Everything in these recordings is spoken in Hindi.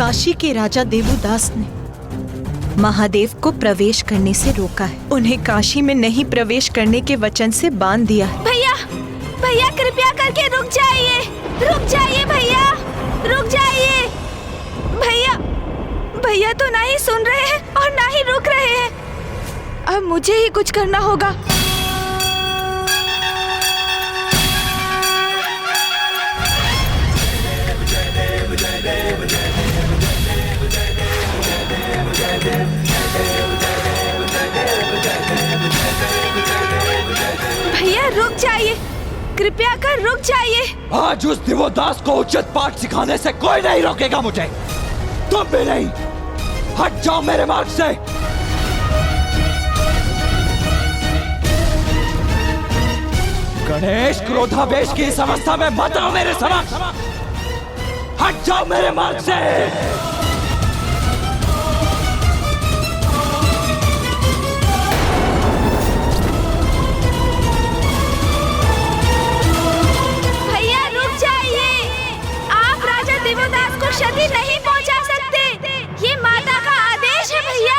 काशी के राजा देवोदास ने महादेव को प्रवेश करने से रोका है। उन्हें काशी में नहीं प्रवेश करने के वचन से बांध दिया है। भैया, भैया कृपया करके रुक जाइए, रुक जाइए भैया, रुक जाइए। भैया, भैया तो ना ही सुन रहे हैं और ना ही रुक रहे हैं। अब मुझे ही कुछ करना होगा। भैया रुक जाइए, कृपया कर रुक जाइए। आज उस देवोदास को उचित पाठ सिखाने से कोई नहीं रोकेगा मुझे। तुम भी नहीं। हट जाओ मेरे मार्ग से। गणेश क्रोधावेश की इस अवस्था में मत आओ मेरे समक्ष। हट जाओ मेरे मार्ग से। देवोदास को क्षति नहीं पहुंचा सकते। ये माता का आदेश है भैया।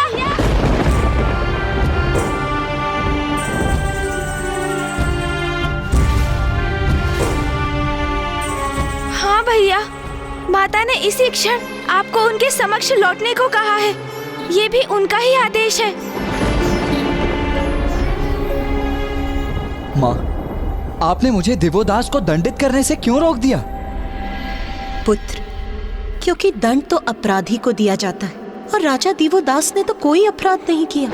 हाँ भैया, माता ने इसी क्षण आपको उनके समक्ष लौटने को कहा है। ये भी उनका ही आदेश है। माँ, आपने मुझे देवोदास को दंडित करने से क्यों रोक दिया? पुत्र, क्योंकि दंड तो अपराधी को दिया जाता है और राजा देवोदास ने तो कोई अपराध नहीं किया।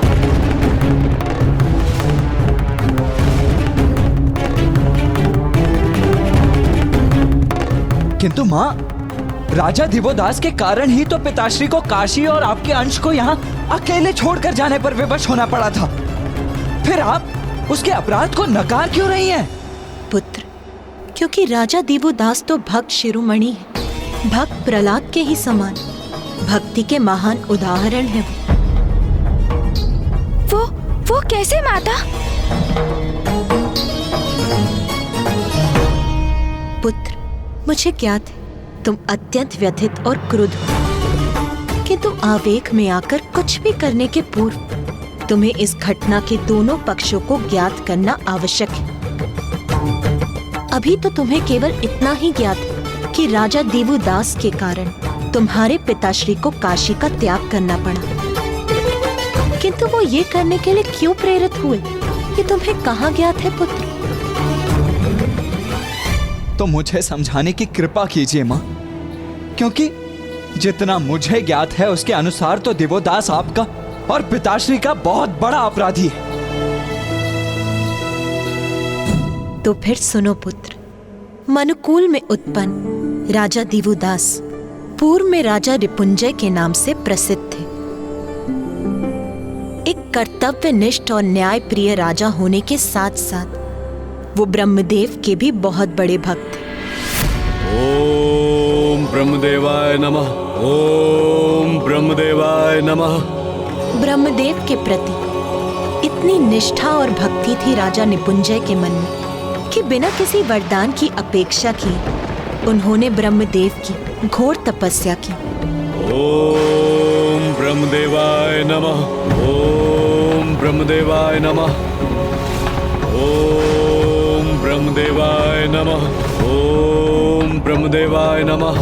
किंतु माँ, राजा देवोदास के कारण ही तो पिताश्री को काशी और आपके अंश को यहाँ अकेले छोड़कर जाने पर विवश होना पड़ा था। फिर आप उसके अपराध को नकार क्यों रही हैं? पुत्र, क्योंकि राजा देवोदास तो भक्त शिरोमणि है, भक्त प्रहलाद के ही समान, भक्ति के महान उदाहरण है वो कैसे माता? पुत्र, मुझे ज्ञात है तुम अत्यंत व्यथित और क्रुद्ध हो, किंतु आवेग में आकर कुछ भी करने के पूर्व तुम्हें इस घटना के दोनों पक्षों को ज्ञात करना आवश्यक है। अभी तो तुम्हें केवल इतना ही ज्ञात है कि राजा देवोदास के कारण तुम्हारे पिताश्री को काशी का त्याग करना पड़ा, किंतु वो ये करने के लिए क्यों प्रेरित हुए, ये तुम्हें कहाँ ज्ञात है पुत्र? तो मुझे समझाने की कृपा कीजिए माँ, क्योंकि जितना मुझे ज्ञात है उसके अनुसार तो देवोदास आपका और पिताश्री का बहुत बड़ा अपराधी है। तो फिर सुनो पुत्र, मनुकुल में उत्पन्न राजा देवोदास पूर्व में राजा रिपुंजय के नाम से प्रसिद्ध थे। एक कर्तव्यनिष्ठ और न्याय प्रिय राजा होने के साथ साथ वो ब्रह्मदेव के भी बहुत बड़े भक्त थे। ओम ब्रह्मदेवाय नमः, ओम ब्रह्मदेवाय नमः। ब्रह्मदेव के प्रति इतनी निष्ठा और भक्ति थी राजा निपुंजय के मन में कि बिना किसी वरदान की अपेक्षा किए उन्होंने ब्रह्मदेव की घोर तपस्या की। ओम ब्रह्मदेवाय नमः, ओम ब्रह्मदेवाय नमः, ओम ब्रह्मदेवाय नमः, ओम ब्रह्मदेवाय नमः,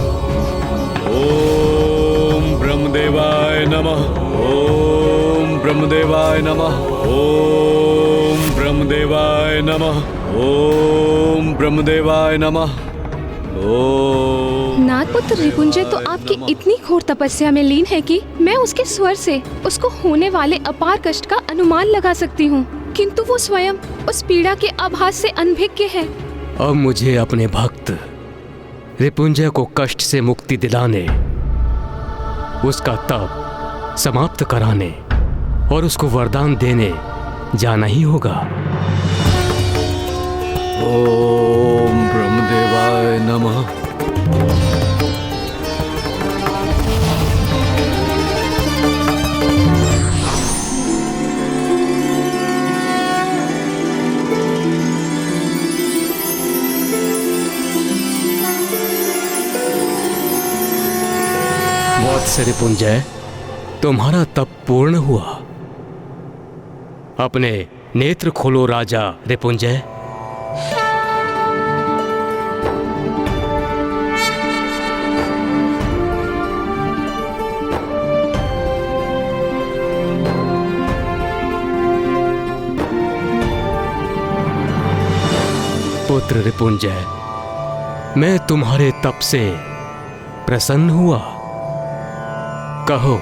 ओम ब्रह्मदेवाय नमः, ओम ब्रह्मदेवाय नमः, ओम ब्रह्मदेवाय नमः, ओम ब्रह्मदेवाय नमः। नाथपुत्र रिपुंजय तो आपकी इतनी घोर तपस्या में लीन है कि मैं उसके स्वर से उसको होने वाले अपार कष्ट का अनुमान लगा सकती हूँ, किंतु वो स्वयं उस पीड़ा के आभास से अनभिज्ञ है। अब मुझे अपने भक्त रिपुंजय को कष्ट से मुक्ति दिलाने, उसका तप समाप्त कराने और उसको वरदान देने जाना ही होगा। ओम ब्रह्मदेवाय नमः। वत्स रिपुंजय, तुम्हारा तप पूर्ण हुआ। अपने नेत्र खोलो राजा रिपुंजय। पुत्र रिपुंजय, मैं तुम्हारे तप से प्रसन्न हुआ। कहो,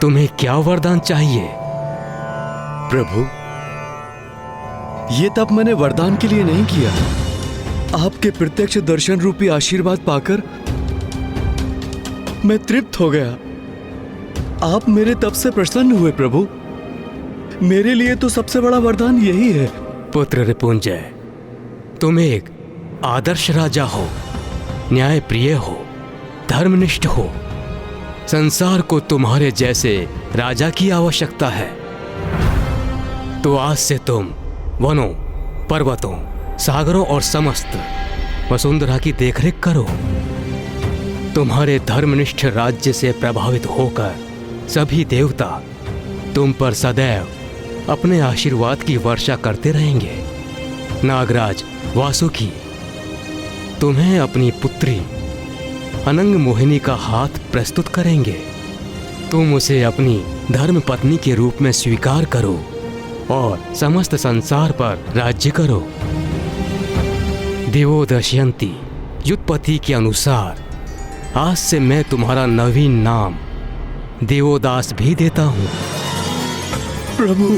तुम्हें क्या वरदान चाहिए? प्रभु, ये तप मैंने वरदान के लिए नहीं किया। आपके प्रत्यक्ष दर्शन रूपी आशीर्वाद पाकर मैं तृप्त हो गया। आप मेरे तप से प्रसन्न हुए प्रभु। मेरे लिए तो सबसे बड़ा वरदान यही है। पुत्र रिपुंजय, तुम एक आदर्श राजा हो, न्याय प्रिय हो, धर्मनिष्ठ हो। संसार को तुम्हारे जैसे राजा की आवश्यकता है। तो आज से तुम वनों, पर्वतों, सागरों और समस्त वसुंधरा की देखरेख करो। तुम्हारे धर्मनिष्ठ राज्य से प्रभावित होकर सभी देवता तुम पर सदैव अपने आशीर्वाद की वर्षा करते रहेंगे। नागराज वासुकी तुम्हें अपनी पुत्री अनंग मोहिनी का हाथ प्रस्तुत करेंगे। तुम उसे अपनी धर्म पत्नी के रूप में स्वीकार करो और समस्त संसार पर राज्य करो। देवोदशयंती युत्पत्ति के अनुसार आज से मैं तुम्हारा नवीन नाम देवोदास भी देता हूँ। प्रभु,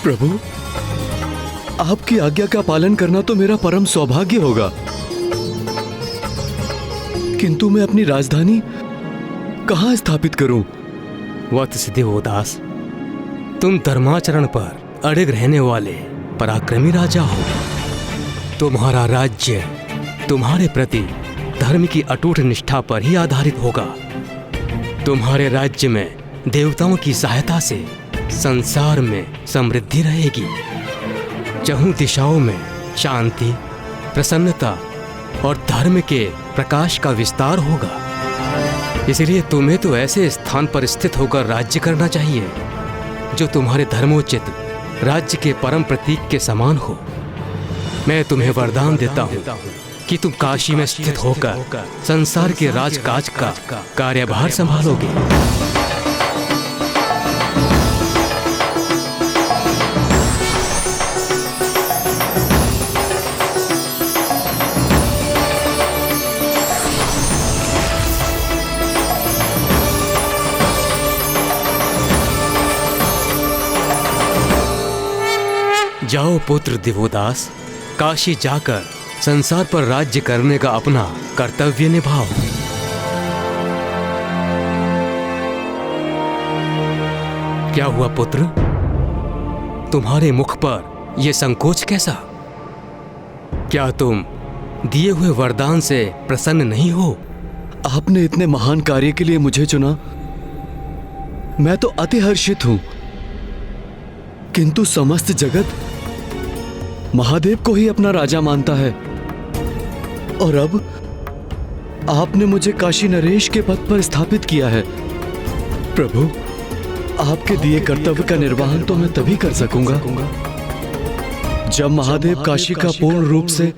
प्रभु, आपकी आज्ञा का पालन करना तो मेरा परम सौभाग्य होगा, किंतु मैं अपनी राजधानी कहाँ स्थापित करूं? वत्स देवोदास, तुम धर्माचरण पर अड़िग रहने वाले पराक्रमी राजा हो। तुम्हारा राज्य तुम्हारे प्रति धर्म की अटूट निष्ठा पर ही आधारित होगा। तुम्हारे राज्य में देवताओं की सहायता से संसार में समृद्धि रहेगी। चहुं दिशाओं में शांति, प्रसन्नता और धर्म के प्रकाश का विस्तार होगा। इसलिए तुम्हें तो ऐसे स्थान पर स्थित होकर राज्य करना चाहिए जो तुम्हारे धर्मोचित राज्य के परम प्रतीक के समान हो। मैं तुम्हें वरदान देता हूँ कि तुम काशी में स्थित होकर संसार के राजकाज का कार्यभार संभालोगे। जाओ पुत्र दिवोदास, काशी जाकर संसार पर राज्य करने का अपना कर्तव्य निभाओ। क्या हुआ पुत्र? तुम्हारे मुख पर यह संकोच कैसा? क्या तुम दिए हुए वरदान से प्रसन्न नहीं हो? आपने इतने महान कार्य के लिए मुझे चुना, मैं तो अति हर्षित हूं, किंतु समस्त जगत महादेव को ही अपना राजा मानता है और अब आपने मुझे काशी नरेश के पद पर स्थापित किया है। प्रभु, आपके दिए कर्तव्य का निर्वहन तो मैं तभी कर सकूंगा जब महादेव काशी का पूर्ण रूप से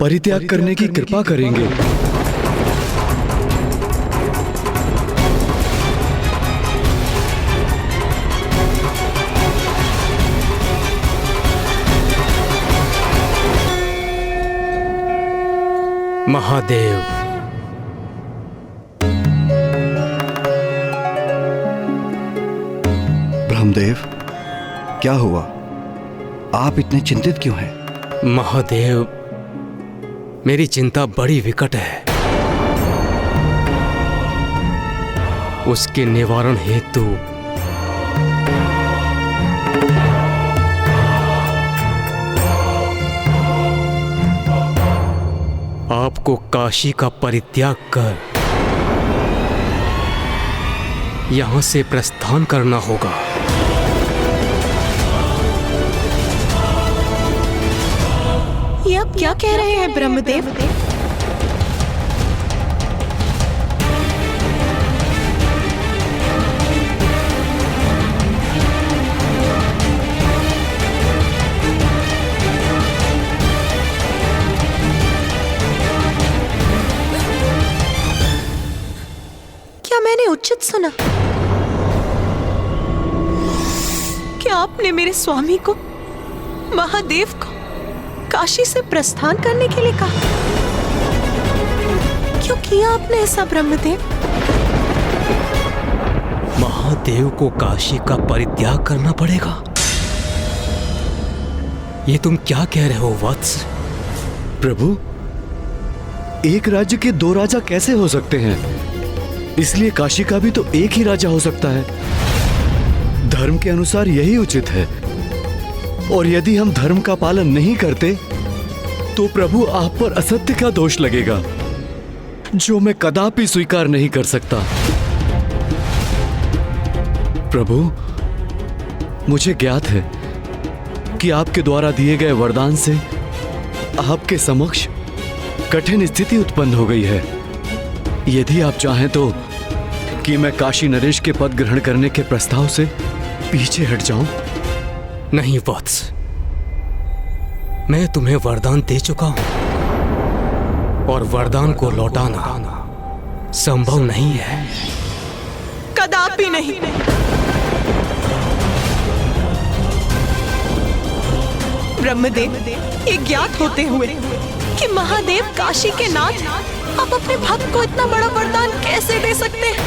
परित्याग करने की कृपा करेंगे। महादेव, ब्रह्मदेव, क्या हुआ? आप इतने चिंतित क्यों हैं? महादेव, मेरी चिंता बड़ी विकट है। उसके निवारण हेतु आपको काशी का परित्याग कर यहां से प्रस्थान करना होगा। ये आप क्या कह रहे हैं ब्रह्मदेव? मैंने उचित सुना कि आपने मेरे स्वामी को, महादेव को, काशी से प्रस्थान करने के लिए कहा? क्यों किया आपने ऐसा ब्रह्मदेव? महादेव को काशी का परित्याग करना पड़ेगा? ये तुम क्या कह रहे हो वत्स? प्रभु, एक राज्य के दो राजा कैसे हो सकते हैं? इसलिए काशी का भी तो एक ही राजा हो सकता है। धर्म के अनुसार यही उचित है। और यदि हम धर्म का पालन नहीं करते तो प्रभु आप पर असत्य का दोष लगेगा, जो मैं कदापि स्वीकार नहीं कर सकता। प्रभु, मुझे ज्ञात है कि आपके द्वारा दिए गए वरदान से आपके समक्ष कठिन स्थिति उत्पन्न हो गई है। यदि आप चाहें तो कि मैं काशी नरेश के पद ग्रहण करने के प्रस्ताव से पीछे हट जाऊं? नहीं वत्स, मैं तुम्हें वरदान दे चुका हूं और वरदान को लौटाना संभव नहीं है। कदापि नहीं। ब्रह्मदेव, ये ज्ञात होते हुए कि महादेव काशी के नाथ, आप अपने भक्त को इतना बड़ा वरदान कैसे दे सकते हैं?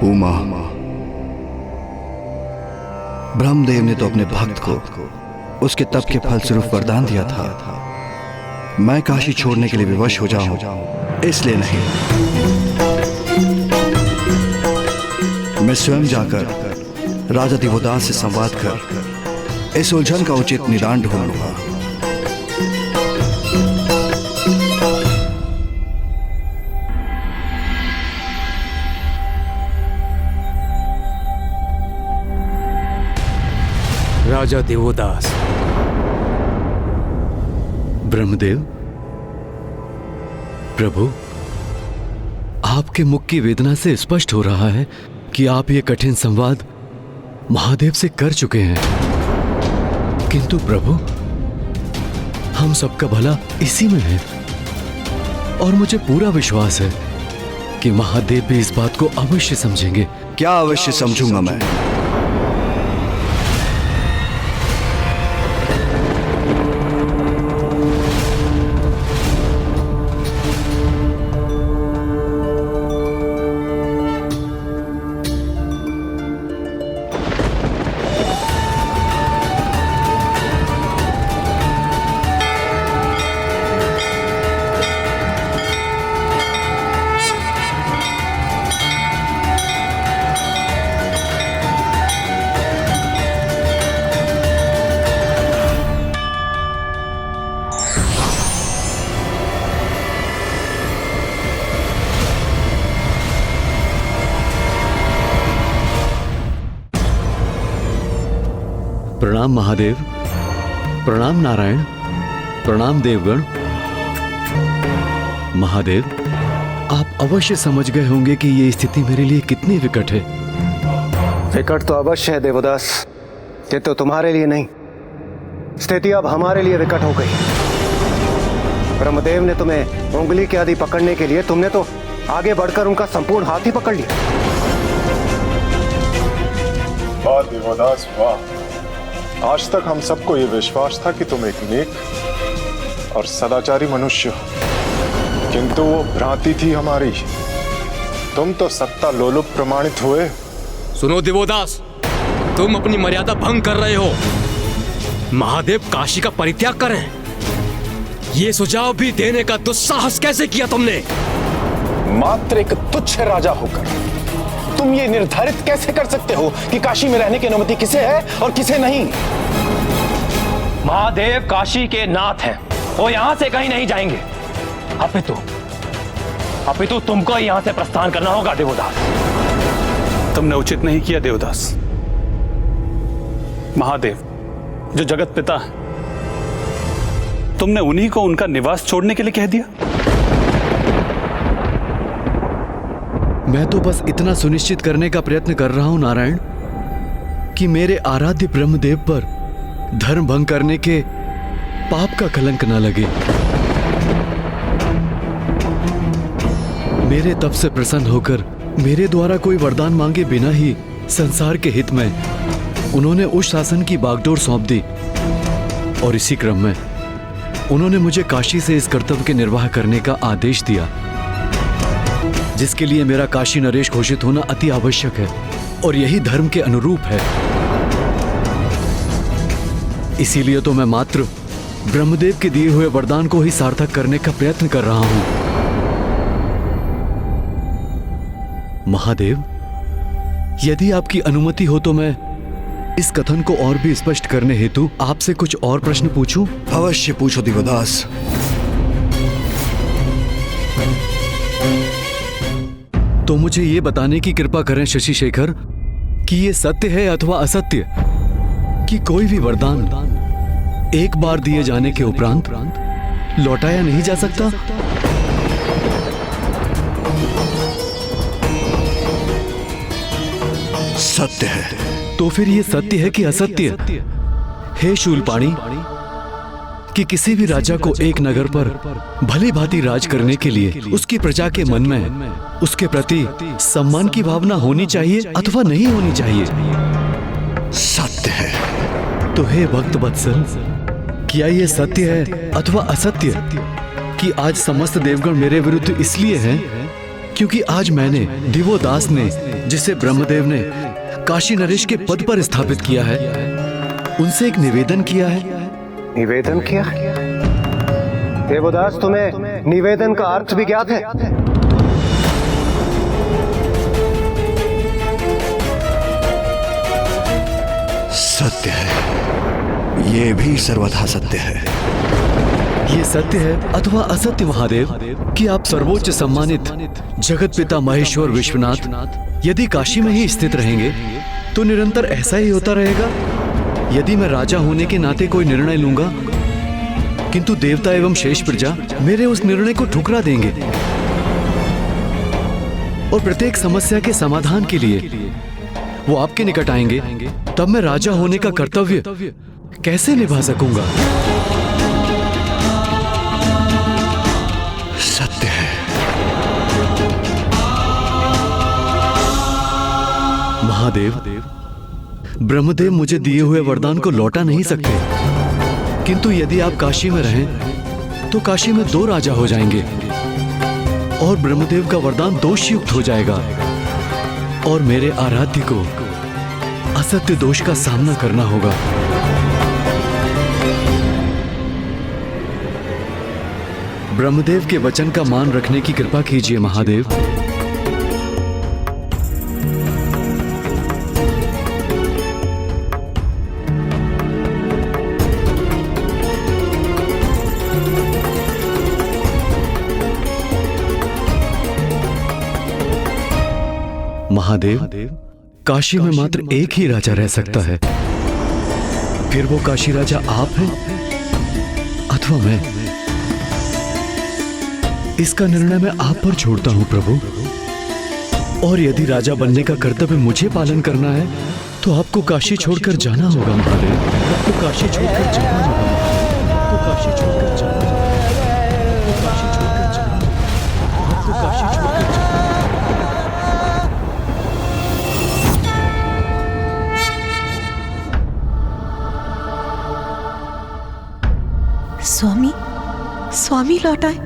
उमा, ब्रह्मदेव ने तो अपने भक्त को उसके तप के फलस्वरूप वरदान दिया था। मैं काशी छोड़ने के लिए विवश हो जाऊं, इसलिए नहीं। मैं स्वयं जाकर राजा दिवोदास से संवाद कर इस उलझन का उचित निदान ढूंढ लूंगा। राजा दिवोदास। ब्रह्मदेव, प्रभु, आपके मुख की वेदना से स्पष्ट हो रहा है कि आप ये कठिन संवाद महादेव से कर चुके हैं। किंतु प्रभु, हम सबका भला इसी में है और मुझे पूरा विश्वास है कि महादेव भी इस बात को अवश्य समझेंगे। क्या अवश्य समझूंगा मैं? प्रणाम महादेव, प्रणाम नारायण, प्रणाम देवगण। महादेव, आप अवश्य समझ गए होंगे कि ये स्थिति मेरे लिए कितनी विकट है। विकट तो अवश्य है देवदास, ये तो तुम्हारे लिए नहीं, स्थिति अब हमारे लिए विकट हो गई। ब्रह्मदेव ने तुम्हें उंगली के आदि पकड़ने के लिए तुमने तो आगे बढ़कर उनका संपूर्ण हाथ ही पकड़ लिया। वाह देवदास वाह, आज तक हम सबको ये विश्वास था कि तुम एक नेक और सदाचारी मनुष्य हो, किंतु वो भ्रांति थी हमारी। तुम तो सत्ता लोलुप प्रमाणित हुए। सुनो दिवोदास, तुम अपनी मर्यादा भंग कर रहे हो। महादेव काशी का परित्याग करें, ये सुझाव भी देने का दुस्साहस कैसे किया तुमने? मात्र एक तुच्छ राजा होकर तुम ये निर्धारित कैसे कर सकते हो कि काशी में रहने की अनुमति किसे है और किसे नहीं? महादेव काशी के नाथ हैं, वो यहां से कहीं नहीं जाएंगे। अपितु तुमको यहां से प्रस्थान करना होगा देवदास। तुमने उचित नहीं किया देवदास। महादेव जो जगत पिता है, तुमने उन्हीं को उनका निवास छोड़ने के लिए कह दिया। मैं तो बस इतना सुनिश्चित करने का प्रयत्न कर रहा हूं नारायण कि मेरे आराध्य ब्रह्मदेव पर धर्म भंग करने के पाप का कलंक न लगे। मेरे तप से प्रसन्न होकर मेरे द्वारा कोई वरदान मांगे बिना ही संसार के हित में उन्होंने उस शासन की बागडोर सौंप दी, और इसी क्रम में उन्होंने मुझे काशी से इस कर्तव्य के निर्वाह करने का आदेश दिया, जिसके लिए मेरा काशी नरेश घोषित होना अति आवश्यक है और यही धर्म के अनुरूप है। इसीलिए तो मैं मात्र ब्रह्मदेव के दिए हुए वरदान को ही सार्थक करने का प्रयत्न कर रहा हूं। महादेव, यदि आपकी अनुमति हो तो मैं इस कथन को और भी स्पष्ट करने हेतु आपसे कुछ और प्रश्न पूछूं? अवश्य पूछो दिवोदास। तो मुझे ये बताने की कृपा करें शशि शेखर कि ये सत्य है अथवा असत्य कि कोई भी वरदान एक बार दिए जाने के उपरांत लौटाया नहीं जा सकता? सत्य है। तो फिर ये सत्य है कि असत्य? हे शूलपाणी, कि किसी भी राजा को एक नगर पर भली भांति राज करने के लिए उसकी प्रजा के मन में उसके प्रति सम्मान की भावना होनी चाहिए अथवा नहीं होनी चाहिए? सत्य है। तो हे भक्त वत्सल, क्या ये सत्य है अथवा असत्य कि आज समस्त देवगण मेरे विरुद्ध इसलिए हैं क्योंकि आज मैंने दिवोदास ने, जिसे ब्रह्मदेव ने काशी नरेश के पद पर स्थापित किया है, उनसे एक निवेदन किया है। निवेदन किया? देवदास, तुम्हें निवेदन का अर्थ भी ज्ञात है? सत्य है। ये भी सर्वथा सत्य है। ये सत्य है अथवा असत्य महादेव कि आप सर्वोच्च सम्मानित जगत पिता महेश्वर विश्वनाथ यदि काशी में ही स्थित रहेंगे तो निरंतर ऐसा ही होता रहेगा? यदि मैं राजा होने के नाते कोई निर्णय लूंगा किंतु देवता एवं शेष प्रजा मेरे उस निर्णय को ठुकरा देंगे और प्रत्येक समस्या के समाधान के लिए वो आपके निकट आएंगे, तब मैं राजा होने का कर्तव्य कैसे निभा सकूंगा? सत्य है। महादेव, ब्रह्मदेव मुझे दिए हुए वरदान को लौटा नहीं सकते, किंतु यदि आप काशी में रहें तो काशी में 2 राजा हो जाएंगे और ब्रह्मदेव का वरदान दोषयुक्त हो जाएगा और मेरे आराध्य को असत्य दोष का सामना करना होगा। ब्रह्मदेव के वचन का मान रखने की कृपा कीजिए महादेव। महादेव, काशी में मात्र एक ही राजा रह सकता है, फिर वो काशी राजा आप हैं अथवा मैं? इसका निर्णय मैं आप पर छोड़ता हूं प्रभु। और यदि राजा बनने का कर्तव्य मुझे पालन करना है तो आपको काशी छोड़कर जाना होगा महादेव। आपको काशी छोड़कर जाना होगा। आपको काशी छोड़कर जाना होगा। आपको काशी छोड़कर जाना होगा। आपको काशी छोड़कर जाना होगा। स्वामी, स्वामी लौट आए।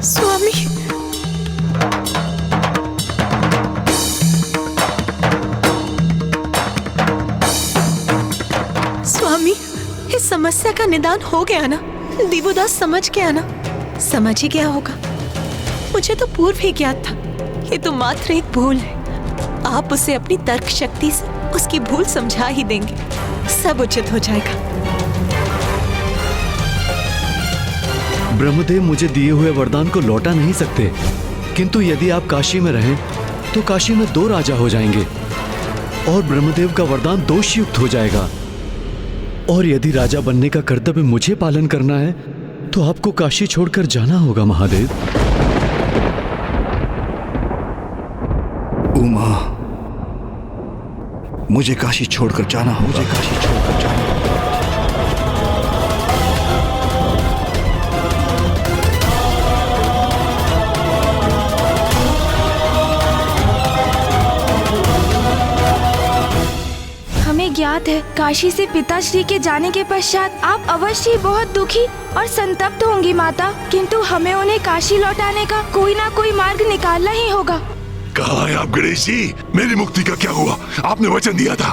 स्वामी, स्वामी, इस समस्या का निदान हो गया ना? दिवोदास समझ गया ना? समझ ही गया होगा। मुझे तो पूर्व ही ज्ञात था ये तो मात्र एक भूल है। आप उसे अपनी तर्क शक्ति से उसकी भूल समझा ही देंगे, सब उचित हो जाएगा। ब्रह्मदेव मुझे दिए हुए वरदान को लौटा नहीं सकते, किंतु यदि आप काशी में रहें तो काशी में 2 राजा हो जाएंगे और ब्रह्मदेव का वरदान दोषयुक्त हो जाएगा। और यदि राजा बनने का कर्तव्य मुझे पालन करना है तो आपको काशी छोड़कर जाना होगा महादेव। उमा, मुझे काशी छोड़कर जाना होगा। मुझे काशी छोड़कर जाना होगा। हमें ज्ञात है काशी से पिताश्री के जाने के पश्चात आप अवश्य ही बहुत दुखी और संतप्त होंगी माता, किंतु हमें उन्हें काशी लौटाने का कोई ना कोई मार्ग निकालना ही होगा। कहाँ है आप गणेश जी? मेरी मुक्ति का क्या हुआ? आपने वचन दिया था।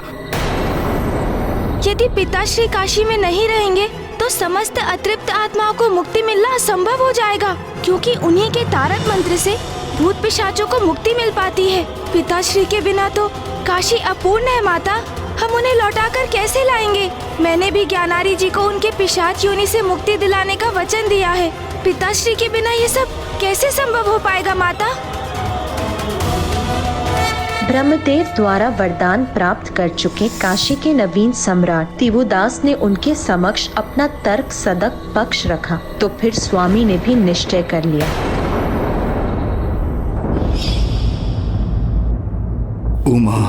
यदि पिताश्री काशी में नहीं रहेंगे तो समस्त अतृप्त आत्माओं को मुक्ति मिलना असंभव हो जाएगा, क्योंकि उन्हीं के तारक मंत्र से भूत पिशाचों को मुक्ति मिल पाती है। पिताश्री के बिना तो काशी अपूर्ण है माता, हम उन्हें लौटाकर कैसे लाएंगे? मैंने भी ज्ञानारी जी को उनके पिशाच योनि से मुक्ति दिलाने का वचन दिया है। पिताश्री के बिना ये सब कैसे संभव हो पाएगा माता? ब्रह्मदेव द्वारा वरदान प्राप्त कर चुके काशी के नवीन सम्राट दिवोदास ने उनके समक्ष अपना तर्क सदक पक्ष रखा, तो फिर स्वामी ने भी निश्चय कर लिया। उमा,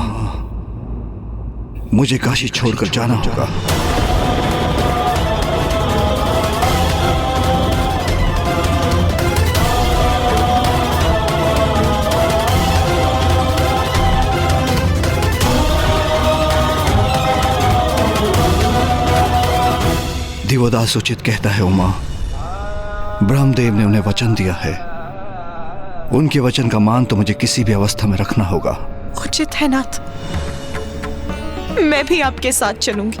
मुझे काशी छोड़कर जाना होगा। दिवोदास उचित कहता है उमा। ब्रह्मदेव ने उन्हें वचन दिया है, उनके वचन का मान तो मुझे किसी भी अवस्था में रखना होगा। उचित है नाथ, मैं भी आपके साथ चलूंगी।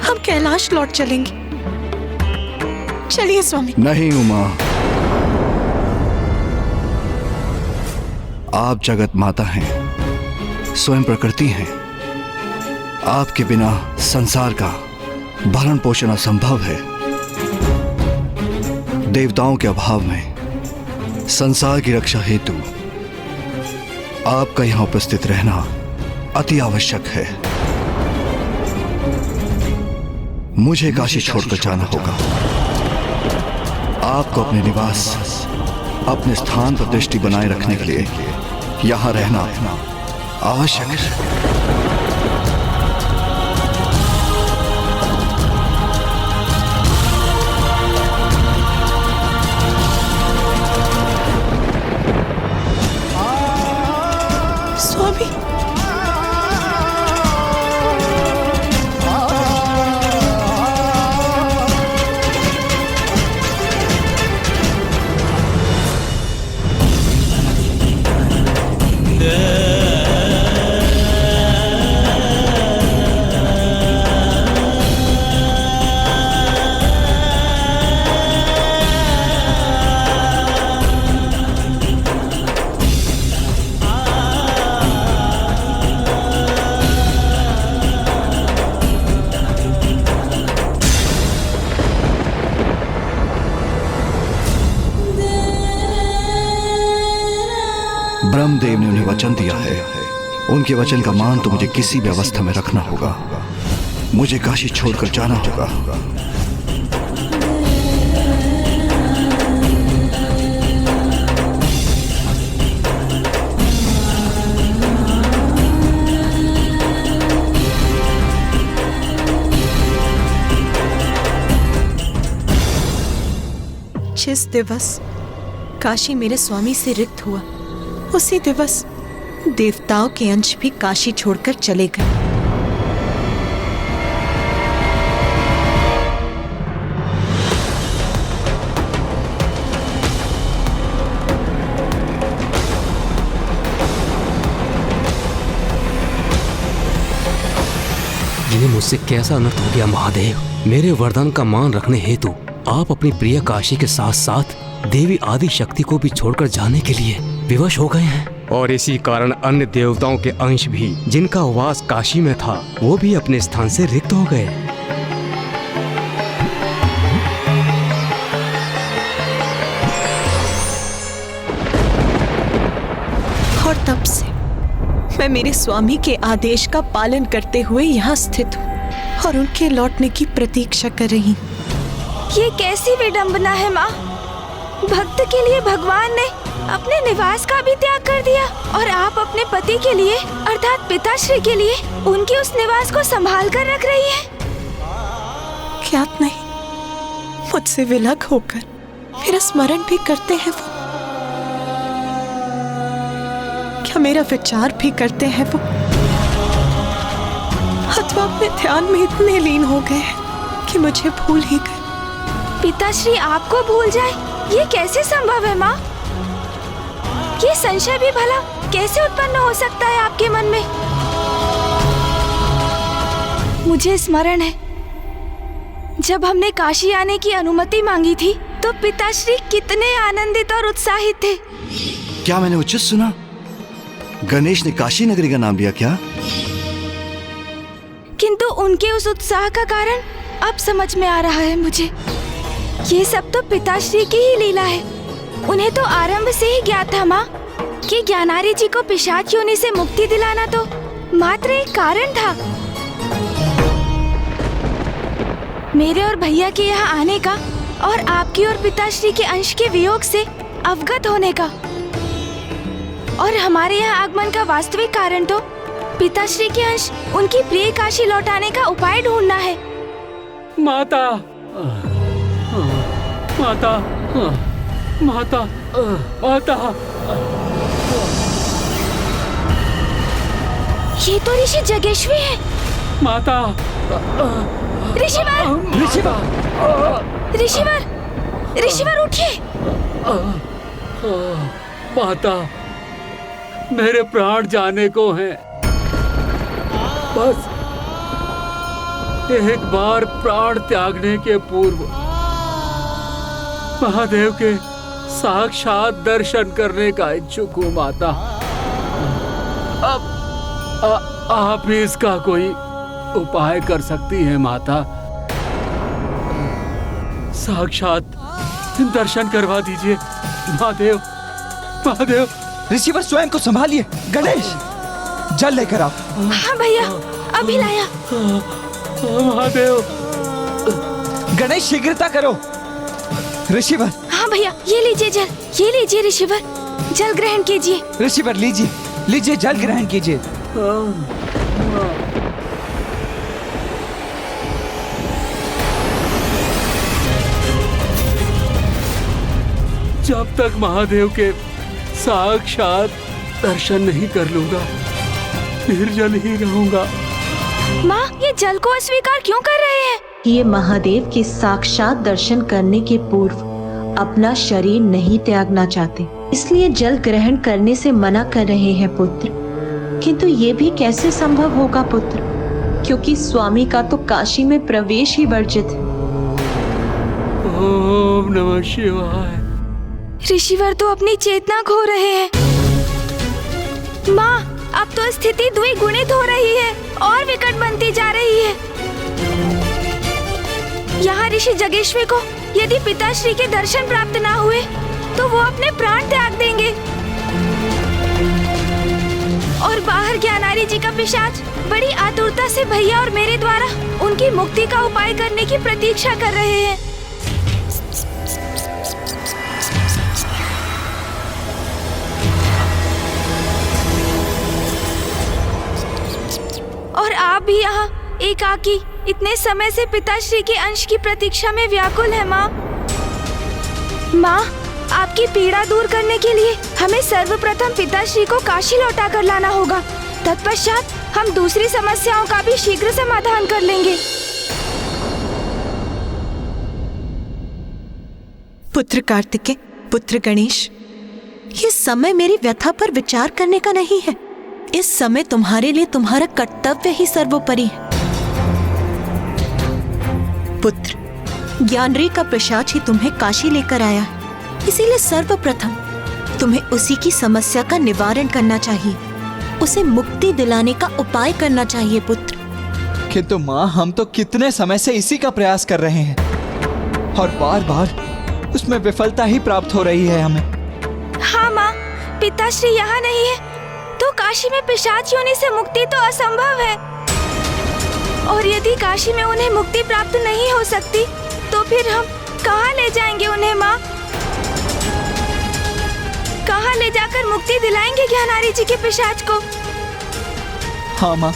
हम कैलाश लौट चलेंगे। चलिए स्वामी। नहीं उमा, आप जगत माता हैं, स्वयं प्रकृति हैं। आपके बिना संसार का भरण पोषण असंभव है। देवताओं के अभाव में संसार की रक्षा हेतु आपका यहां उपस्थित रहना अति आवश्यक है। मुझे काशी छोड़कर जाना होगा। आपको अपने निवास, अपने स्थान पर दृष्टि बनाए रखने के लिए यहां रहना आवश्यक है। स्वामी, ब्रह्मदेव ने उन्हें वचन दिया है, उनके वचन का मान तो मुझे किसी भी अवस्था में रखना होगा। मुझे काशी छोड़कर जाना होगा। जिस दिवस काशी मेरे स्वामी से रिक्त हुआ, उसी दिवस देवताओं के अंश भी काशी छोड़कर चले गए। ये मुझसे कैसा अनर्थ हो गया महादेव। मेरे वरदान का मान रखने हेतु आप अपनी प्रिय काशी के साथ साथ देवी आदि शक्ति को भी छोड़कर जाने के लिए विवश हो गए हैं, और इसी कारण अन्य देवताओं के अंश भी जिनका वास काशी में था वो भी अपने स्थान से रिक्त हो गए। और तब से मैं मेरे स्वामी के आदेश का पालन करते हुए यहाँ स्थित हूँ और उनके लौटने की प्रतीक्षा कर रही हूँ। ये कैसी विडंबना है माँ। भक्त के लिए भगवान ने अपने निवास का भी त्याग कर दिया और आप अपने पति के लिए अर्थात पिताश्री के लिए उनके उस निवास को संभाल कर रख रही है। ज्ञात नहीं, मुझसे विलग होकर मेरा स्मरण भी करते हैं वो, क्या मेरा विचार भी करते हैं वो, अथवा अपने ध्यान में इतने लीन हो गए हैं कि मुझे भूल ही गए। पिताश्री आपको भूल जाए, ये कैसे संभव है माँ? ये संशय भी भला कैसे उत्पन्न हो सकता है आपके मन में? मुझे स्मरण है, जब हमने काशी आने की अनुमति मांगी थी तो पिताश्री कितने आनंदित और उत्साहित थे। क्या मैंने उचित सुना? गणेश ने काशी नगरी का नाम लिया क्या? किंतु उनके उस उत्साह का कारण अब समझ में आ रहा है मुझे। ये सब तो पिताश्री की ही लीला है। उन्हें तो आरंभ से ही ज्ञात था माँ कि ज्ञानारी जी को पिशाच योनि से मुक्ति दिलाना तो मात्र एक कारण था। मेरे और भैया के यहाँ आने का और आपकी और पिताश्री के अंश के वियोग से अवगत होने का, और हमारे यहाँ आगमन का वास्तविक कारण तो पिताश्री के अंश उनकी प्रिय काशी लौटाने का उपाय ढूंढना है। माता, माता, माता, माता। ये तो ऋषि जगेश्वी है। माता, ऋषिवर, ऋषिवर, ऋषिवर, ऋषिवर उठिए। माता, मेरे प्राण जाने को हैं। बस एक बार प्राण त्यागने के पूर्व महादेव के साक्षात दर्शन करने का इच्छुक हूँ माता। अब आप ही इसका कोई उपाय कर सकती हैं माता। साक्षात दर्शन करवा दीजिए महादेव, महादेव। ऋषिवर स्वयं को संभालिए। गणेश, जल लेकर आओ। हाँ भैया, अभी लाया। महादेव। गणेश, शीघ्रता करो। ऋषिवर। हाँ भैया, ये लीजिए जल, ये लीजिए ऋषिवर, जल ग्रहण कीजिए। ऋषिवर लीजिए, लीजिए जल ग्रहण कीजिए। जब तक महादेव के साक्षात दर्शन नहीं कर लूंगा, निर्जल ही रहूंगा। माँ, ये जल को अस्वीकार क्यों कर रहे हैं? ये महादेव के साक्षात दर्शन करने के पूर्व अपना शरीर नहीं त्यागना चाहते, इसलिए जल ग्रहण करने से मना कर रहे हैं पुत्र। किंतु ये भी कैसे संभव होगा पुत्र, क्योंकि स्वामी का तो काशी में प्रवेश ही वर्जित है। ओम नमः शिवाय। ऋषिवर तो अपनी चेतना खो रहे हैं। माँ, अब तो स्थिति द्विगुणित हो रही है और विकट बनती जा रही है। यहाँ ऋषि जगेश्वी को यदि पिताश्री के दर्शन प्राप्त ना हुए तो वो अपने प्राण त्याग देंगे, और बाहर ज्ञानारी जी का पिशाच बड़ी आतुरता से भैया और मेरे द्वारा उनकी मुक्ति का उपाय करने की प्रतीक्षा कर रहे हैं। और आप भी यहाँ एकाकी इतने समय से पिताश्री के अंश की प्रतीक्षा में व्याकुल है माँ। माँ, आपकी पीड़ा दूर करने के लिए हमें सर्वप्रथम पिताश्री को काशी लौटा कर लाना होगा। तत्पश्चात हम दूसरी समस्याओं का भी शीघ्र समाधान कर लेंगे। पुत्र कार्तिकेय, पुत्र गणेश, ये समय मेरी व्यथा पर विचार करने का नहीं है। इस समय तुम्हारे लिए तुम्हारा कर्तव्य ही सर्वोपरि है। पुत्र, ज्ञानरी का पिशाच ही तुम्हें काशी लेकर आया है, इसीलिए सर्वप्रथम तुम्हें उसी की समस्या का निवारण करना चाहिए, उसे मुक्ति दिलाने का उपाय करना चाहिए पुत्र। किंतु माँ, हम तो कितने समय से इसी का प्रयास कर रहे हैं और बार बार उसमें विफलता ही प्राप्त हो रही है हमें। हाँ माँ, पिताश्री यहाँ नहीं है तो काशी में पिशाच योनि से मुक्ति तो असंभव है, और यदि काशी में उन्हें मुक्ति प्राप्त नहीं हो सकती तो फिर हम कहाँ ले जाएंगे उन्हें माँ? कहाँ वहाँ ले जाकर मुक्ति दिलाएंगे ज्ञानारी जी के पिशाच को? हाँ माँ।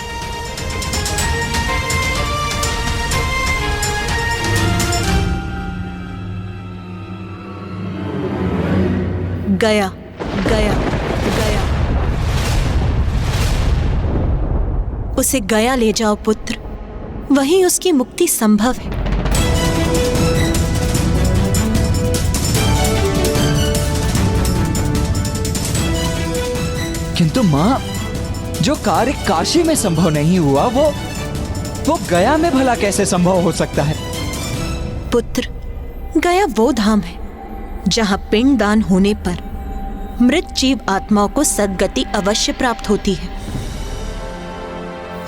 गया गया गया, उसे गया ले जाओ पुत्र, वहीं उसकी मुक्ति संभव है। किंतु माँ, जो कार्य काशी में संभव नहीं हुआ वो गया में भला कैसे संभव हो सकता है? पुत्र, गया वो धाम है जहां पिंड दान होने पर मृत जीव आत्माओं को सद्गति अवश्य प्राप्त होती है,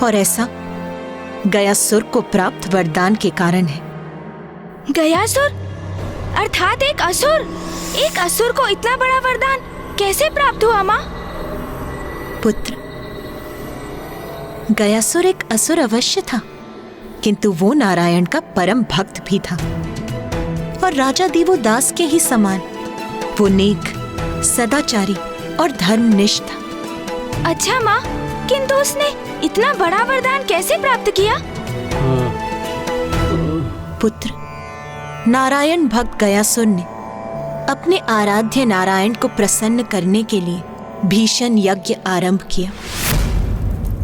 और ऐसा गयासुर को प्राप्त वरदान के कारण है। गयासुर अर्थात एक असुर? एक असुर को इतना बड़ा वरदान कैसे प्राप्त हुआ माँ? पुत्र, गयासुर एक असुर अवश्य था, किंतु वो नारायण का परम भक्त भी था, और राजा देवोदास के ही समान वो नेक, सदाचारी और धर्मनिष्ठ था। अच्छा माँ, किंतु उसने इतना बड़ा वरदान कैसे प्राप्त किया? पुत्र, नारायण भक्त गयासुर ने अपने आराध्य नारायण को प्रसन्न करने के लिए भीषण यज्ञ आरंभ किया।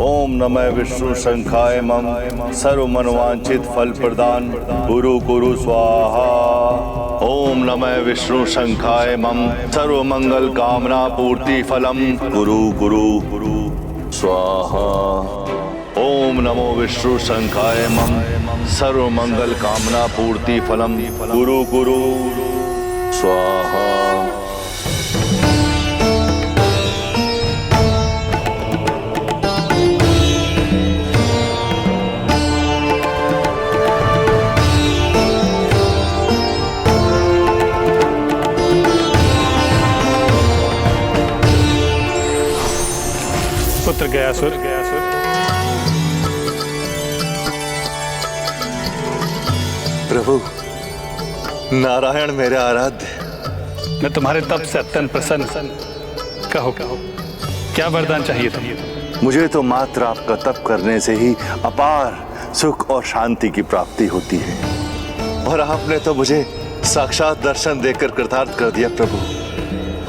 ओम नमः विष्णु शंखाय मम सर्व मनवांचित फल प्रदान गुरु गुरु स्वाहा। ओम नमः विष्णु शंखाय मम सर्व मंगल कामना पूर्ति फलम गुरु गुरु गुरु स्वाहा। ओम नमो विष्णु शंखाय मम सर्व मंगल कामना पूर्ति फलम गुरु गुरु स्वाहा। पुत्र गयासुर, प्रभु, नारायण मेरे आराध्य, मैं तुम्हारे तप से अत्यंत प्रसन्न। कहो कहो, क्या वरदान चाहिए तुम्हें? मुझे तो मात्र आपका तप करने से ही अपार सुख और शांति की प्राप्ति होती है, और आपने तो मुझे साक्षात दर्शन देकर कृतार्थ कर दिया प्रभु।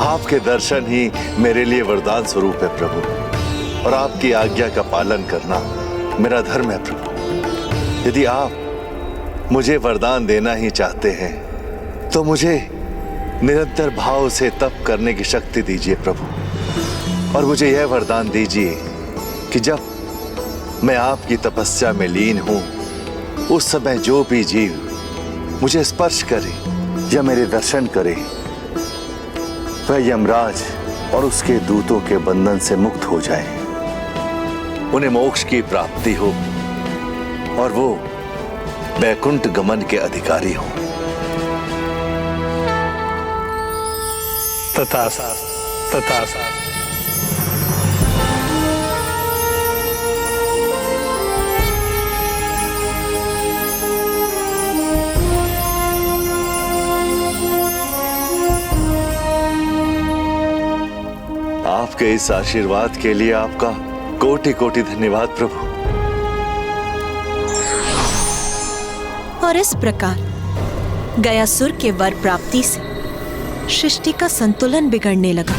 आपके दर्शन ही मेरे लिए वरदान स्वरूप है प्रभु, और आपकी आज्ञा का पालन करना मेरा धर्म है प्रभु। यदि आप मुझे वरदान देना ही चाहते हैं तो मुझे निरंतर भाव से तप करने की शक्ति दीजिए प्रभु, और मुझे यह वरदान दीजिए कि जब मैं आपकी तपस्या में लीन हूं उस समय जो भी जीव मुझे स्पर्श करे या मेरे दर्शन करे वह यमराज और उसके दूतों के बंधन से मुक्त हो जाए, उन्हें मोक्ष की प्राप्ति हो और वो वैकुंठ गमन के अधिकारी हो। तथास्तु, तथास्तु। आपके इस आशीर्वाद के लिए आपका कोटि कोटि धन्यवाद प्रभु। और इस प्रकार गयासुर के वर प्राप्ति से सृष्टि का संतुलन बिगड़ने लगा।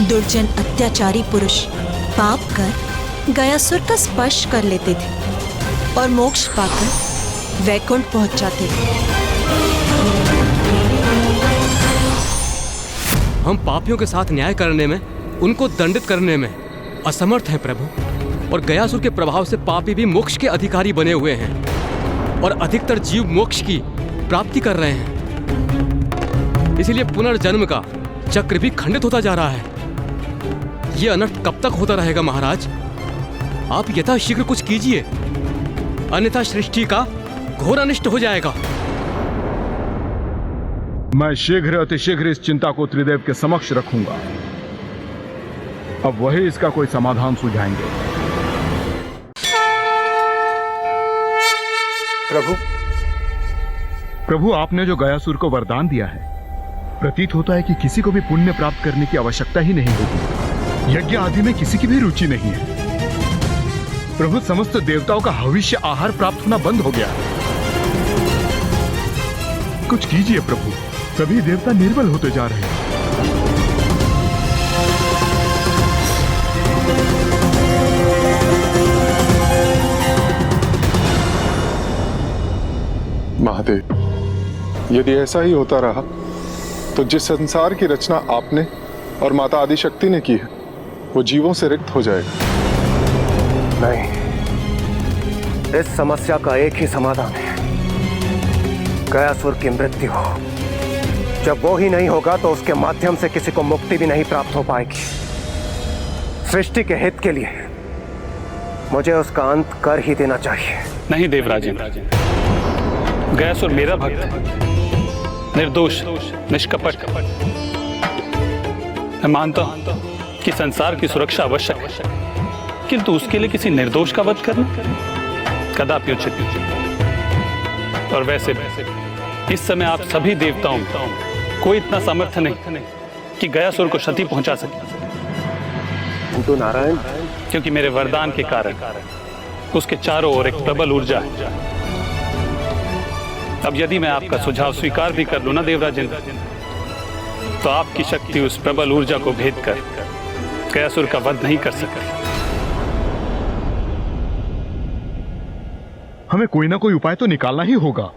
दुर्जन अत्याचारी पुरुष पाप कर गयासुर का स्पर्श कर लेते थे और मोक्ष पाकर वैकुंठ पहुंच जाते थे। हम पापियों के साथ न्याय करने में, उनको दंडित करने में असमर्थ हैं प्रभु, और गयासुर के प्रभाव से पापी भी मोक्ष के अधिकारी बने हुए हैं, और अधिकतर जीव मोक्ष की प्राप्ति कर रहे हैं। इसलिए पुनर्जन्म का चक्र भी खंडित होता जा रहा है। यह अनर्थ कब तक होता रहेगा महाराज? आप यथाशीघ्र कुछ कीजिए, अन्यथा सृष्टि का घोर अनिष्ट हो जाएगा। मैं शीघ्र अतिशीघ्र इस चिंता को त्रिदेव के समक्ष रखूंगा। अब वही इसका कोई समाधान सुझाएंगे। प्रभु, आपने जो गयासुर को वरदान दिया है प्रतीत होता है कि किसी को भी पुण्य प्राप्त करने की आवश्यकता ही नहीं होती। यज्ञ आदि में किसी की भी रुचि नहीं है। प्रभु, समस्त देवताओं का हविष्य आहार प्राप्त होना बंद हो गया। कुछ कीजिए प्रभु, सभी देवता निर्बल होते जा रहे हैं। महादेव, यदि ऐसा ही होता रहा तो जिस संसार की रचना आपने और माता आदिशक्ति ने की है वो जीवों से रिक्त हो जाएगा। नहीं, इस समस्या का एक ही समाधान है, गयासुर की मृत्यु हो। जब वो ही नहीं होगा तो उसके माध्यम से किसी को मुक्ति भी नहीं प्राप्त हो पाएगी। सृष्टि के हित के लिए मुझे उसका अंत कर ही देना चाहिए। नहीं देवराजन, गयासुर मेरा भक्त है, निर्दोष, निष्कपट। मैं मानता हूं कि संसार की सुरक्षा आवश्यक है, किंतु उसके लिए किसी निर्दोष का वध करना कदापि उचित नहीं। और वैसे इस समय आप सभी देवताओं कोई इतना सामर्थ्य नहीं कि गयासुर को क्षति पहुंचा सके। तो नारायण, क्योंकि मेरे वरदान के कारण उसके चारों ओर एक प्रबल ऊर्जा है। अब यदि मैं आपका सुझाव स्वीकार भी कर लूं ना देवराजन, तो आपकी शक्ति उस प्रबल ऊर्जा को भेद कर गयासुर का वध नहीं कर सकती। हमें कोई ना कोई उपाय तो निकालना ही होगा,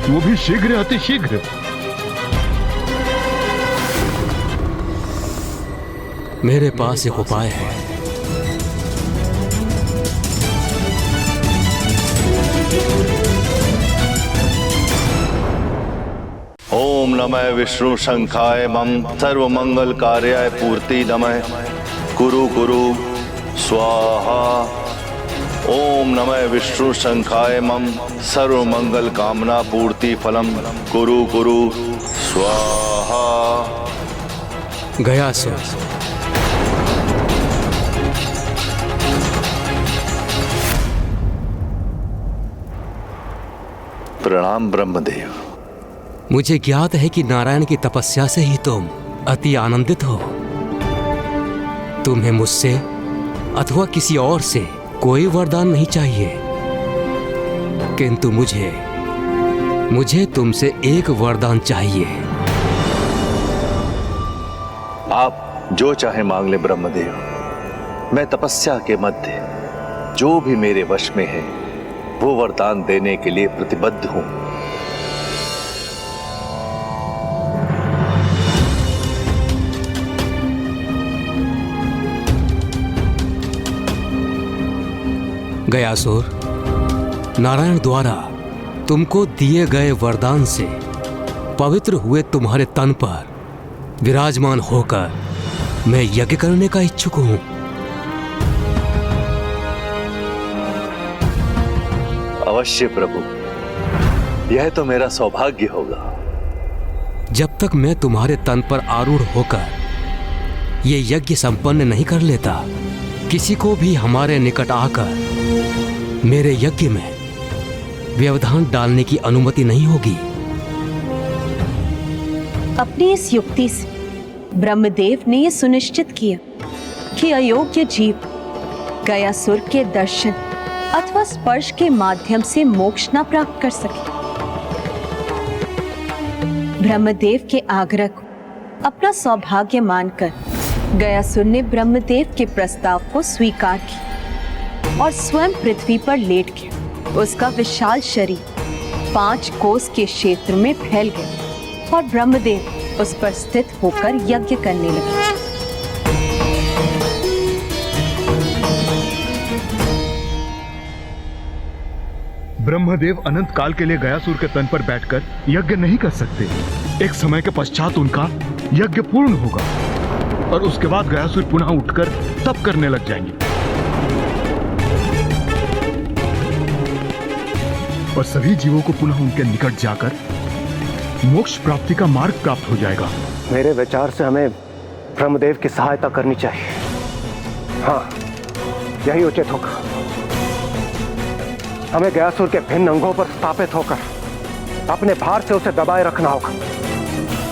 वो भी शीघ्र, अति शीघ्र। मेरे पास एक उपाय है। ओम नमः विष्णु शंखाय मम सर्व मंगल कार्याय पूर्ति नमः कुरु कुरु स्वाहा। ओम नमः विष्णु शंखाय मम सर्व मंगल कामना पूर्ति फलम कुरु कुरु स्वाहा। गयासुर, प्रणाम ब्रह्मदेव। मुझे ज्ञात है कि नारायण की तपस्या से ही तुम अति आनंदित हो। तुम्हें मुझसे अथवा किसी और से कोई वरदान नहीं चाहिए, किंतु मुझे तुमसे एक वरदान चाहिए। आप जो चाहे मांग ले ब्रह्मदेव। मैं तपस्या के मध्य जो भी मेरे वश में है वो वरदान देने के लिए प्रतिबद्ध हूं। गयासुर, नारायण द्वारा तुमको दिए गए वरदान से पवित्र हुए तुम्हारे तन पर विराजमान होकर मैं यज्ञ करने का इच्छुक हूं। अवश्य प्रभु, यह तो मेरा सौभाग्य होगा। जब तक मैं तुम्हारे तन पर आरूढ़ होकर ये यज्ञ संपन्न नहीं कर लेता, किसी को भी हमारे निकट आकर मेरे यज्ञ में व्यवधान डालने की अनुमति नहीं होगी। अपनी इस युक्ति से ब्रह्मदेव ने यह सुनिश्चित किया कि अयोग्य जीव गयासुर के दर्शन अथवा स्पर्श के माध्यम से मोक्ष न प्राप्त कर सके। ब्रह्मदेव के आग्रह को अपना सौभाग्य मानकर गयासुर ने ब्रह्मदेव के प्रस्ताव को स्वीकार किया और स्वयं पृथ्वी पर लेट गया। उसका विशाल शरीर 5 कोस के क्षेत्र में फैल गया और ब्रह्मदेव उस पर स्थित होकर यज्ञ करने लगे। ब्रह्मदेव अनंत काल के लिए गयासुर के तन पर बैठकर यज्ञ नहीं कर सकते। एक समय के पश्चात उनका यज्ञ पूर्ण होगा और उसके बाद गयासुर पुनः उठकर तप करने लग जाएंगे और सभी जीवों को पुनः उनके निकट जाकर मोक्ष प्राप्ति का मार्ग प्राप्त हो जाएगा। मेरे विचार से हमें ब्रह्मदेव की सहायता करनी चाहिए। हाँ, यही उचित होगा। हमें गयासुर के भिन्न अंगों पर स्थापित होकर अपने भार से उसे दबाए रखना होगा।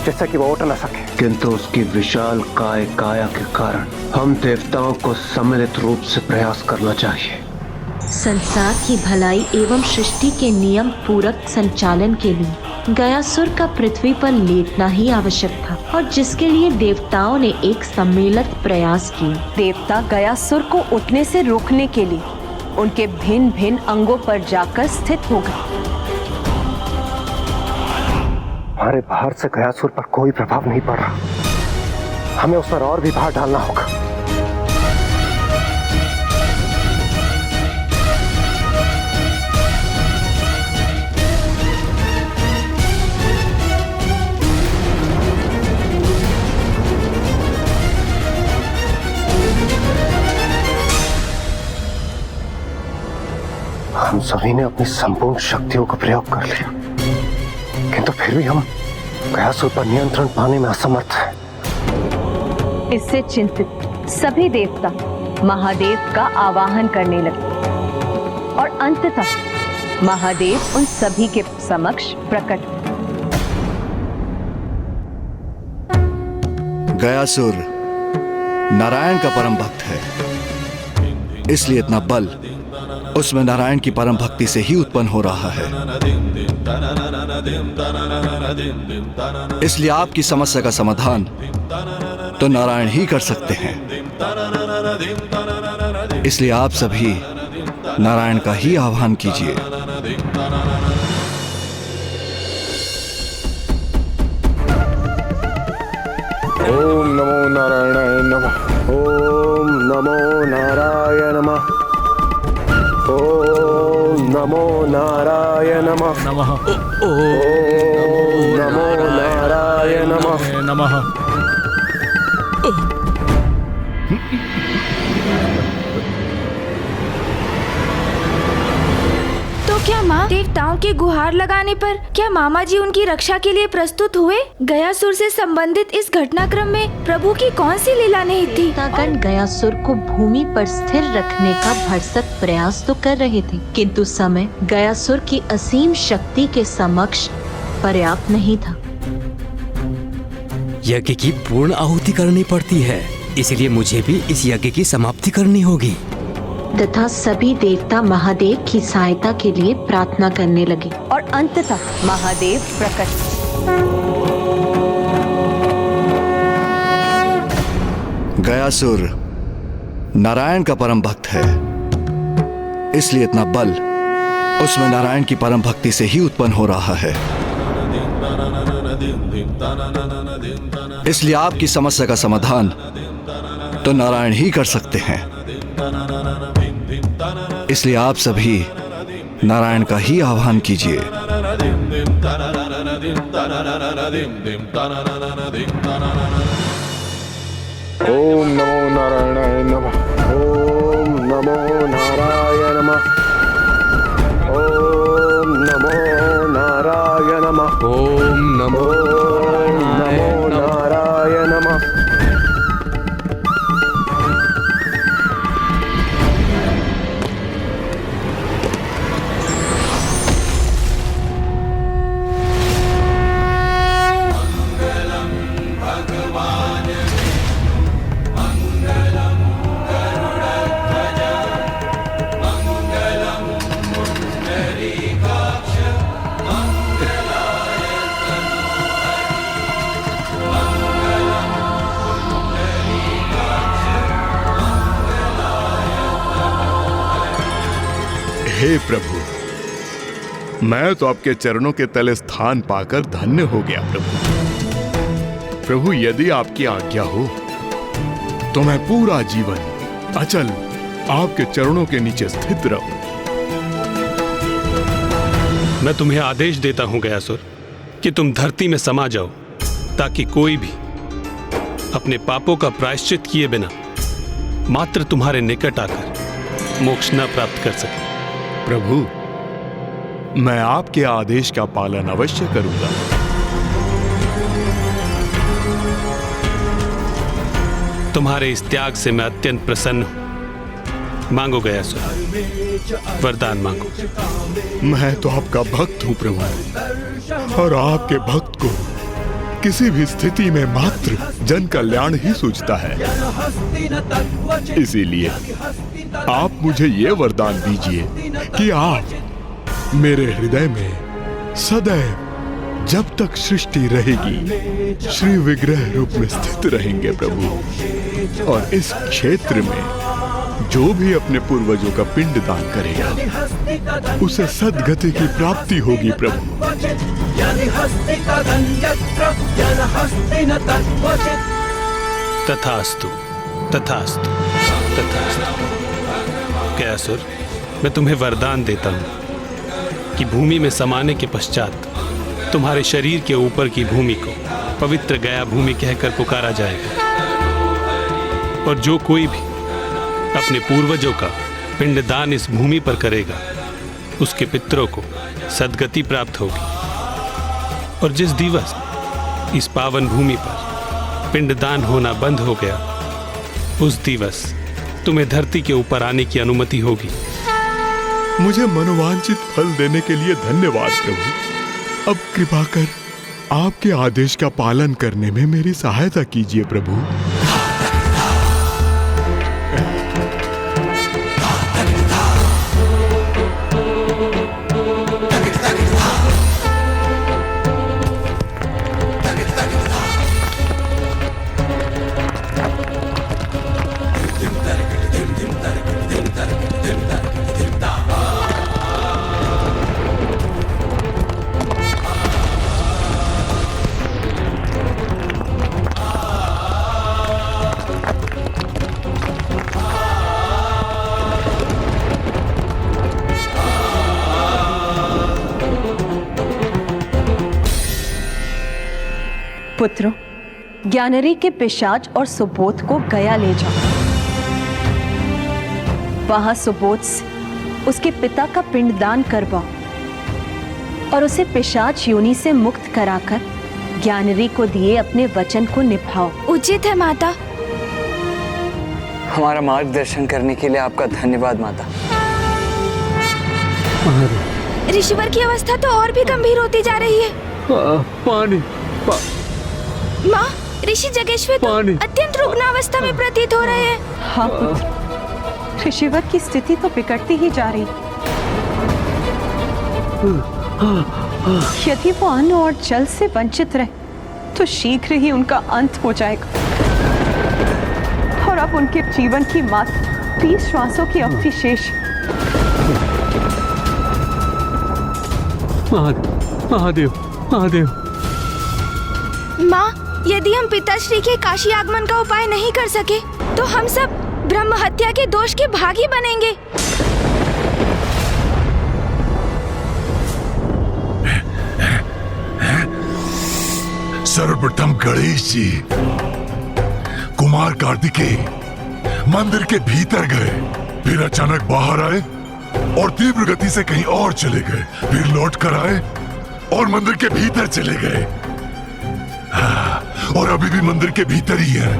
जैसे कि वो उठ न सके, किंतु उसकी विशाल काया के कारण हम देवताओं को सम्मिलित रूप से प्रयास करना चाहिए। संसार की भलाई एवं सृष्टि के नियम पूरक संचालन के लिए गयासुर का पृथ्वी पर लेटना ही आवश्यक था, और जिसके लिए देवताओं ने एक सम्मिलित प्रयास किया। देवता गयासुर को उठने से रोकने के लिए उनके भिन्न भिन्न अंगों पर जाकर स्थित हो गए। हमारे बाहर से गयासुर पर कोई प्रभाव नहीं पड़ रहा, हमें उस पर और भी भार डालना होगा। हम सभी ने अपनी संपूर्ण शक्तियों का प्रयोग कर लिया, किंतु फिर भी हम गयासुर पर नियंत्रण पाने में असमर्थ हैं। इससे चिंतित सभी देवता महादेव का आवाहन करने लगे और अंततः महादेव उन सभी के समक्ष प्रकट हुए। गयासुर नारायण का परम भक्त है, इसलिए इतना बल उसमें नारायण की परम भक्ति से ही उत्पन्न हो रहा है। इसलिए आपकी समस्या का समाधान तो नारायण ही कर सकते हैं। इसलिए आप सभी नारायण का ही आह्वान कीजिए। ओम नमो नारायणाय नमः। ओम नमो नारायण नमः। ओम नमो नारायण नमः। ओम नमो नारायण नमः। तो क्या माँ देवताओं के गुहार लगाने पर क्या मामा जी उनकी रक्षा के लिए प्रस्तुत हुए? गयासुर से संबंधित इस घटनाक्रम में प्रभु की कौन सी लीला नहीं थी? देवतागण गयासुर को भूमि पर स्थिर रखने का भरसक प्रयास तो कर रहे थे, किंतु समय गयासुर की असीम शक्ति के समक्ष पर्याप्त नहीं था। यज्ञ की पूर्ण आहुति करनी पड़ती है, इसलिए मुझे भी इस यज्ञ की समाप्ति करनी होगी। तथा सभी देवता महादेव की सहायता के लिए प्रार्थना करने लगे और अंततः महादेव प्रकट। गयासुर नारायण का परम भक्त है, इसलिए इतना बल उसमें नारायण की परम भक्ति से ही उत्पन्न हो रहा है। इसलिए आपकी समस्या का समाधान तो नारायण ही कर सकते हैं। इसलिए आप सभी नारायण का ही आह्वान कीजिए। ओम नमो नारायणाय नमः। ओम नमो नारायण नमः। ओम नमो नारायण नमः। ओम नमो नारायण नमः। हे प्रभु, मैं तो आपके चरणों के तले स्थान पाकर धन्य हो गया। प्रभु, यदि आपकी आज्ञा हो तो मैं पूरा जीवन अचल आपके चरणों के नीचे स्थित रहूं। मैं तुम्हें आदेश देता हूं गयासुर कि तुम धरती में समा जाओ, ताकि कोई भी अपने पापों का प्रायश्चित किए बिना मात्र तुम्हारे निकट आकर मोक्ष न प्राप्त कर सके। प्रभु, मैं आपके आदेश का पालन अवश्य करूंगा। तुम्हारे इस त्याग से मैं अत्यंत प्रसन्न हूं। मांगो गयासुर, वरदान मांगो। मैं तो आपका भक्त हूं प्रभु, और आपके भक्त को किसी भी स्थिति में मात्र जन कल्याण ही सूझता है। इसीलिए आप मुझे ये वरदान दीजिए कि आप मेरे हृदय में सदैव जब तक सृष्टि रहेगी श्री विग्रह रूप में स्थित रहेंगे प्रभु। और इस क्षेत्र में जो भी अपने पूर्वजों का पिंड दान करेगा उसे सद्गति की प्राप्ति होगी प्रभु। तथास्तु तथास्तु तथास्तु। गयासुर, मैं तुम्हें वरदान देता हूं कि भूमि में समाने के पश्चात तुम्हारे शरीर के ऊपर की भूमि को पवित्र गया भूमि कहकर पुकारा जाएगा, और जो कोई भी अपने पूर्वजों का पिंडदान इस भूमि पर करेगा उसके पितरों को सद्गति प्राप्त होगी। और जिस दिवस इस पावन भूमि पर पिंडदान होना बंद हो गया उस दिवस तुम्हें धरती के ऊपर आने की अनुमति होगी। मुझे मनोवांछित फल देने के लिए धन्यवाद प्रभु। अब कृपा कर आपके आदेश का पालन करने में मेरी सहायता कीजिए प्रभु। पुत्रों, ज्ञानरी के पिशाच और सुबोध को गया ले जाओ। वहां सुबोध से उसके पिता का पिंडदान करवाओ और उसे पिशाच योनि से मुक्त कराकर ज्ञानरी को दिए अपने वचन को निभाओ। उचित है माता। हमारा मार्गदर्शन करने के लिए आपका धन्यवाद माता। ऋषिवर की अवस्था तो और भी गंभीर होती जा रही है। पानी माँ, ऋषि जगेश्वर तो अत्यंत रुग्ण अवस्था में प्रतीत हो रहे हैं। हाँ पुत्र, ऋषिवर की स्थिति तो बिगड़ती ही जा रही। यदि वो अन्न और जल से वंचित रहे तो शीघ्र ही उनका अंत हो जाएगा और अब उनके जीवन की मात्र 20 श्वासों की अवधि शेष। महादेव महादेव। माँ, यदि हम पिताश्री के काशी आगमन का उपाय नहीं कर सके तो हम सब ब्रह्म हत्या के दोष के भागी बनेंगे। सर्वप्रथम गणेश जी कुमार कार्तिकेय मंदिर के भीतर गए, फिर अचानक बाहर आए और तीव्र गति से कहीं और चले गए, फिर लौट कर आए और मंदिर के भीतर चले गए। और अभी भी मंदिर के भीतर ही है।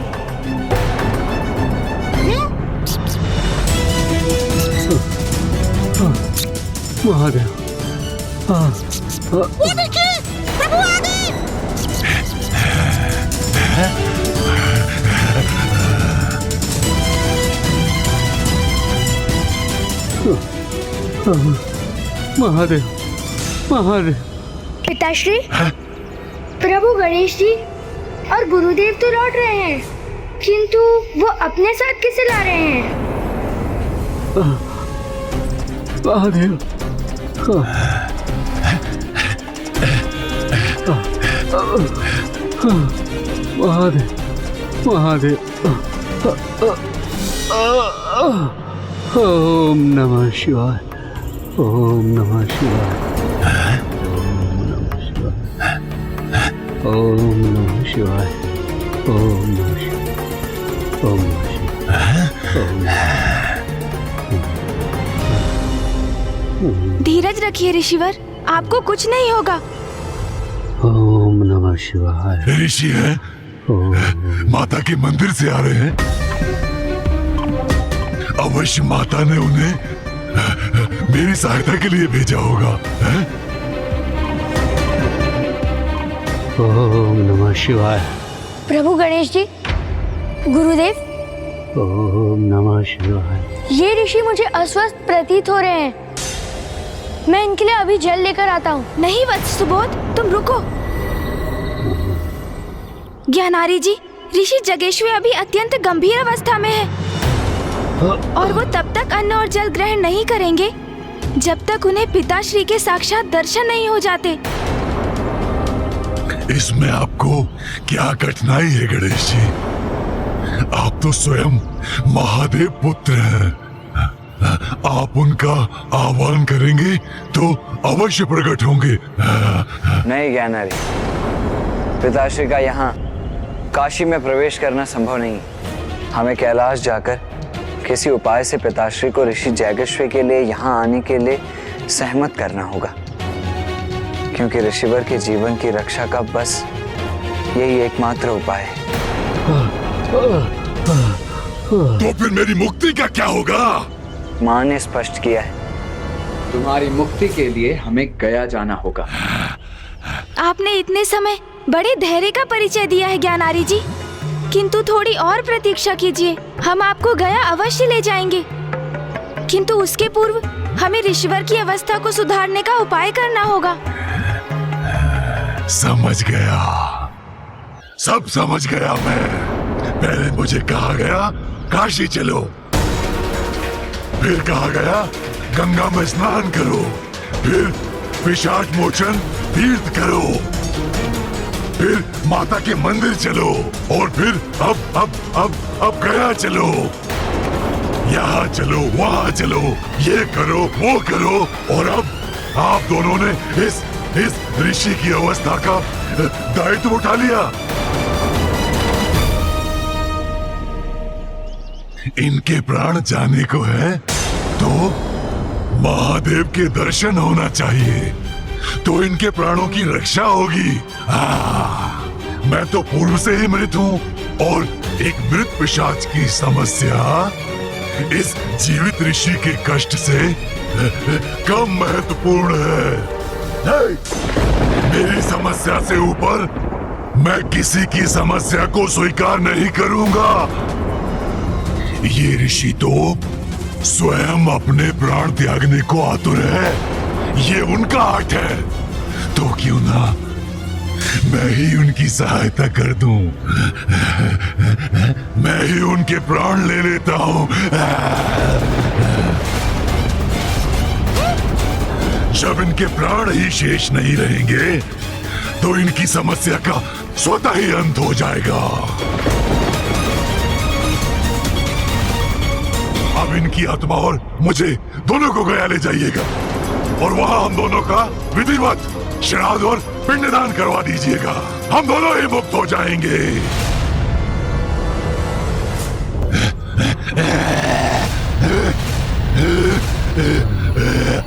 महादेव। वो देखिए, प्रभु आ गए। महादेव महादेव। पिताश्री, प्रभु गणेश जी और गुरुदेव तो लौट रहे हैं, किंतु वो अपने साथ किसे ला रहे हैं? महादेव। महादेव महादेव। ओम नमः शिवाय। ओम नमः शिवाय। ओम नमः शिवाय। ओम नमः शिवाय। ओम नमः। धीरज रखिए ऋषिवर, आपको कुछ नहीं होगा। ओम नमः शिवाय। ऋषि हैं? माता के मंदिर से आ रहे हैं। अवश्य माता ने उन्हें मेरी सहायता के लिए भेजा होगा। ओम नमः शिवाय। प्रभु गणेश जी, गुरुदेव, ओम नमः शिवाय। ये ऋषि मुझे अस्वस्थ प्रतीत हो रहे हैं। मैं इनके लिए अभी जल लेकर आता हूँ। नहीं वत्स सुबोध, तुम रुको। ज्ञानारी जी, ऋषि जगेश्वर अभी अत्यंत गंभीर अवस्था में है और वो तब तक अन्न और जल ग्रहण नहीं करेंगे जब तक उन्हें पिताश्री के साक्षात दर्शन नहीं हो जाते। इसमें आपको क्या कठिनाई है गणेश जी? आप तो स्वयं महादेव पुत्र हैं। आप उनका आह्वान करेंगे तो अवश्य प्रकट होंगे। नहीं ज्ञानारी, पिताश्री का यहाँ काशी में प्रवेश करना संभव नहीं। हमें कैलाश जाकर किसी उपाय से पिताश्री को ऋषि जैगेश्वर के लिए यहाँ आने के लिए सहमत करना होगा, क्योंकि ऋषिवर के जीवन की रक्षा का बस यही एकमात्र उपाय है। तो फिर मेरी मुक्ति का क्या होगा? माँ ने स्पष्ट किया है, तुम्हारी मुक्ति के लिए हमें गया जाना होगा। आपने इतने समय बड़े धैर्य का परिचय दिया है ज्ञानारी जी, किंतु थोड़ी और प्रतीक्षा कीजिए। हम आपको गया अवश्य ले जाएंगे, किंतु उसके पूर्व हमें ऋषिवर की अवस्था को सुधारने का उपाय करना होगा। समझ गया, सब समझ गया मैं। पहले मुझे कहा गया काशी चलो, फिर कहा गया गंगा में स्नान करो, फिर पिशाच मोचन तीर्थ करो, फिर माता के मंदिर चलो, और फिर अब गया चलो। यहाँ चलो, वहाँ चलो, ये करो, वो करो, और अब आप दोनों ने इस ऋषि की अवस्था का दायित्व उठा लिया। इनके प्राण जाने को है तो महादेव के दर्शन होना चाहिए, तो इनके प्राणों की रक्षा होगी। मैं तो पूर्व से ही मृत हूँ, और एक मृत पिशाच की समस्या इस जीवित ऋषि के कष्ट से कम महत्वपूर्ण है। मेरी समस्या से ऊपर मैं किसी की समस्या को स्वीकार नहीं करूंगा। ये ऋषि तो स्वयं अपने प्राण त्यागने को आतुर है, ये उनका आर्ट है, तो क्यों ना मैं ही उनकी सहायता कर दूं। मैं ही उनके प्राण ले लेता हूं। जब इनके प्राण ही शेष नहीं रहेंगे तो इनकी समस्या का स्वतः ही अंत हो जाएगा। अब इनकी आत्मा और मुझे दोनों को गया ले जाइएगा, और वहां हम दोनों का विधिवत श्राद्ध और पिंडदान करवा दीजिएगा। हम दोनों ही मुक्त हो जाएंगे।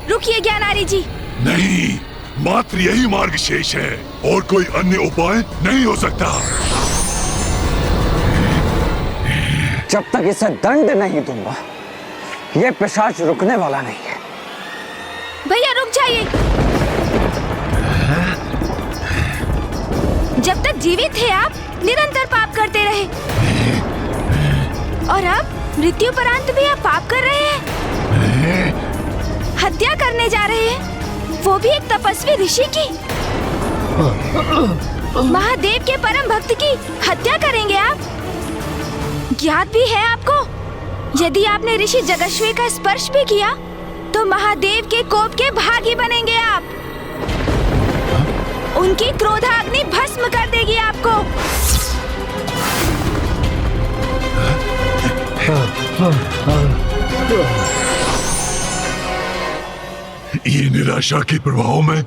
रुकिए ज्ञानारी जी। नहीं, मात्र यही मार्ग शेष है, और कोई अन्य उपाय नहीं हो सकता। जब तक इसे दंड नहीं दूंगा, ये पिशाच रुकने वाला नहीं है। भैया रुक जाइए। जब तक जीवित थे आप निरंतर पाप करते रहे, और अब मृत्युपरांत भी आप पाप कर रहे हैं। हत्या करने जा रहे हैं, वो भी एक तपस्वी ऋषि की। महादेव के परम भक्त की हत्या करेंगे आप। ज्ञात भी है आपको, यदि आपने ऋषि जगेश्वर का स्पर्श भी किया तो महादेव के कोप के भागी बनेंगे आप। उनकी क्रोधाग्नि भस्म कर देगी आपको। ये निराशा के प्रभाव में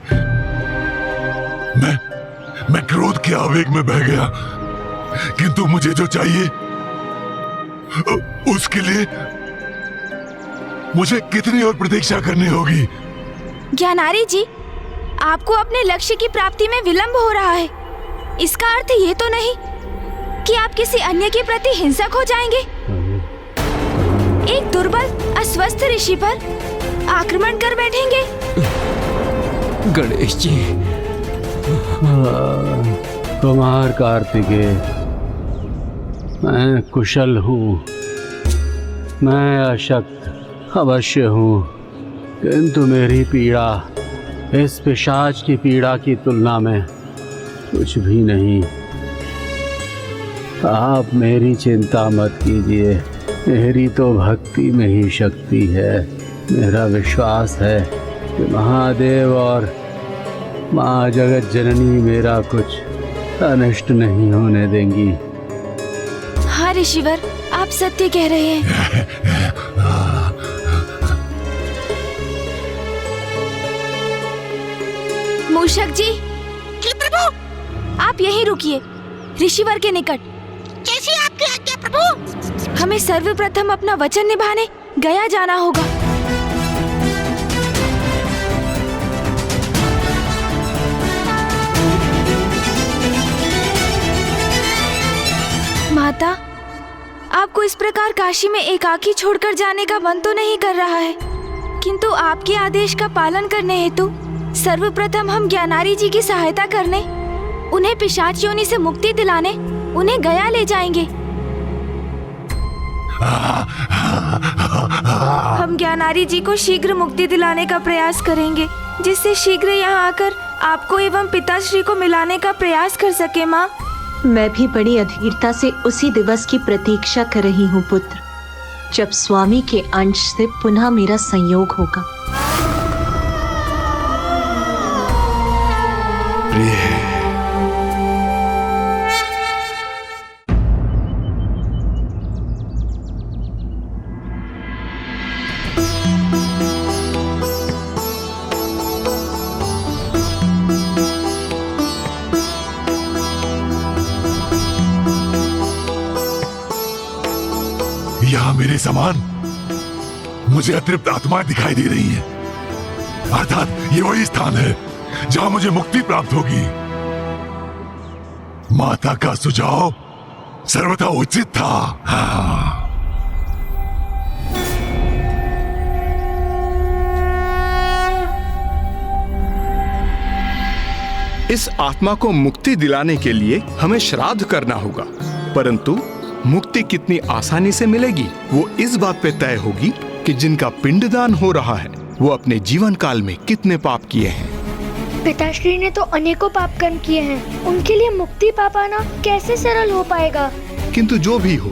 मैं क्रोध के आवेग में बह गया, किंतु मुझे जो चाहिए उसके लिए मुझे कितनी और प्रतीक्षा करनी होगी? ज्ञानारी जी, आपको अपने लक्ष्य की प्राप्ति में विलंब हो रहा है। इसका अर्थ ये तो नहीं कि आप किसी अन्य के प्रति हिंसक हो जाएंगे। एक दुर्बल अस्वस्थ ऋषि पर आक्रमण कर बैठेंगे। गणेश जी, कुमार कार्तिकेय, मैं कुशल हूँ, मैं अशक्त अवश्य हूँ, किंतु मेरी पीड़ा इस पिशाच की पीड़ा की तुलना में कुछ भी नहीं। आप मेरी चिंता मत कीजिए, मेरी तो भक्ति में ही शक्ति है। मेरा विश्वास है कि महादेव और माँ जगत जननी मेरा कुछ अनिष्ट नहीं होने देंगी। हाँ ऋषिवर, आप सत्य कह रहे हैं। मूषक जी, प्रभु, आप यहीं रुकिए, ऋषिवर के निकट। कैसी आपकी आज्ञा प्रभु? हमें सर्वप्रथम अपना वचन निभाने गया जाना होगा। माता, आपको इस प्रकार काशी में एकाकी छोड़कर जाने का मन तो नहीं कर रहा है, किंतु आपके आदेश का पालन करने हेतु सर्वप्रथम हम ज्ञानारी जी की सहायता करने, उन्हें पिशाच योनि से मुक्ति दिलाने, उन्हें गया ले जाएंगे। हम ज्ञानारी जी को शीघ्र मुक्ति दिलाने का प्रयास करेंगे, जिससे शीघ्र यहाँ आकर आपको एवं पिताश्री को मिलाने का प्रयास कर सके। माँ, मैं भी बड़ी अधीरता से उसी दिवस की प्रतीक्षा कर रही हूँ पुत्र, जब स्वामी के अंश से पुनः मेरा संयोग होगा। यहाँ मेरे समान मुझे अतृप्त आत्माएं दिखाई दे रही हैं, अर्थात ये वही स्थान है जहां मुझे मुक्ति प्राप्त होगी। माता का सुझाव सर्वथा उचित था। हाँ। इस आत्मा को मुक्ति दिलाने के लिए हमें श्राद्ध करना होगा, परंतु मुक्ति कितनी आसानी से मिलेगी वो इस बात पे तय होगी कि जिनका पिंडदान हो रहा है वो अपने जीवन काल में कितने पाप किए हैं। पिताश्री ने तो अनेकों पाप कर्म किए हैं, उनके लिए मुक्ति पा पाना कैसे सरल हो पाएगा। किंतु जो भी हो,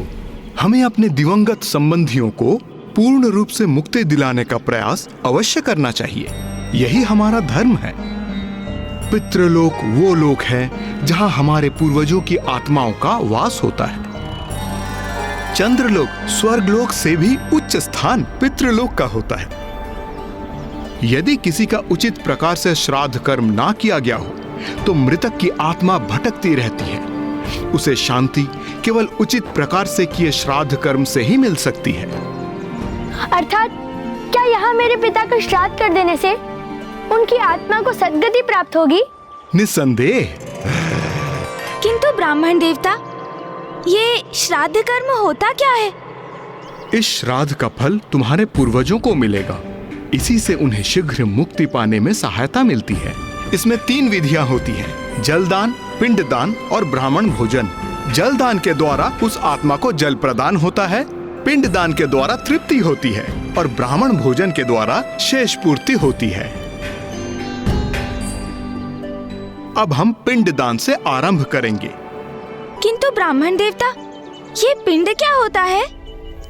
हमें अपने दिवंगत संबंधियों को पूर्ण रूप से मुक्ति दिलाने का प्रयास अवश्य करना चाहिए। यही हमारा धर्म है। पितृलोक वो लोक है जहाँ हमारे पूर्वजों की आत्माओं का वास होता है। चंद्रलोक स्वर्गलोक से भी उच्च स्थान पितृलोक का होता है। यदि किसी का उचित प्रकार से श्राद्ध कर्म ना किया गया हो तो मृतक की आत्मा भटकती रहती है। उसे शांति केवल उचित प्रकार से किए श्राद्ध कर्म से ही मिल सकती है। अर्थात क्या यहाँ मेरे पिता का श्राद्ध कर देने से उनकी आत्मा को सद्गति प्राप्त होगी? निस्संदेह। किंतु ब्राह्मण देवता, ये श्राद्ध कर्म होता क्या है? इस श्राद्ध का फल तुम्हारे पूर्वजों को मिलेगा। इसी से उन्हें शीघ्र मुक्ति पाने में सहायता मिलती है। इसमें 3 विधियां होती हैं: जलदान, पिंडदान और ब्राह्मण भोजन। जलदान के द्वारा उस आत्मा को जल प्रदान होता है, पिंडदान के द्वारा तृप्ति होती है और ब्राह्मण भोजन के द्वारा शेष पूर्ति होती है। अब हम पिंडदान से आरंभ करेंगे। किंतु ब्राह्मण देवता, ये पिंड क्या होता है?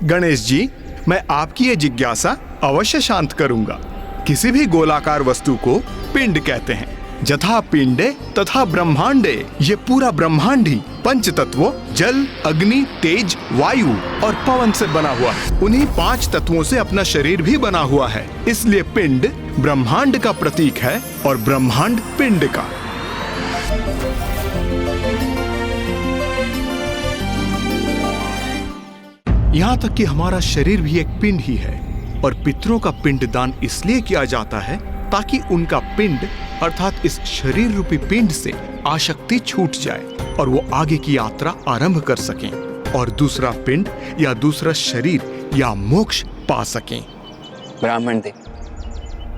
गणेश जी, मैं आपकी ये जिज्ञासा अवश्य शांत करूंगा। किसी भी गोलाकार वस्तु को पिंड कहते हैं। जथा पिंडे तथा ब्रह्मांडे, ये पूरा ब्रह्मांड ही पंच तत्वों जल, अग्नि, तेज, वायु और पवन से बना हुआ है। उन्हीं 5 तत्वों से अपना शरीर भी बना हुआ है। इसलिए पिंड ब्रह्मांड का प्रतीक है और ब्रह्मांड पिंड का। यहाँ तक कि हमारा शरीर भी एक पिंड ही है और पितरों का पिंडदान इसलिए किया जाता है ताकि उनका पिंड अर्थात इस शरीर रूपी पिंड से आसक्ति छूट जाए और वो आगे की यात्रा आरंभ कर सकें और दूसरा पिंड या दूसरा शरीर या मोक्ष पा सकें। ब्राह्मण देव,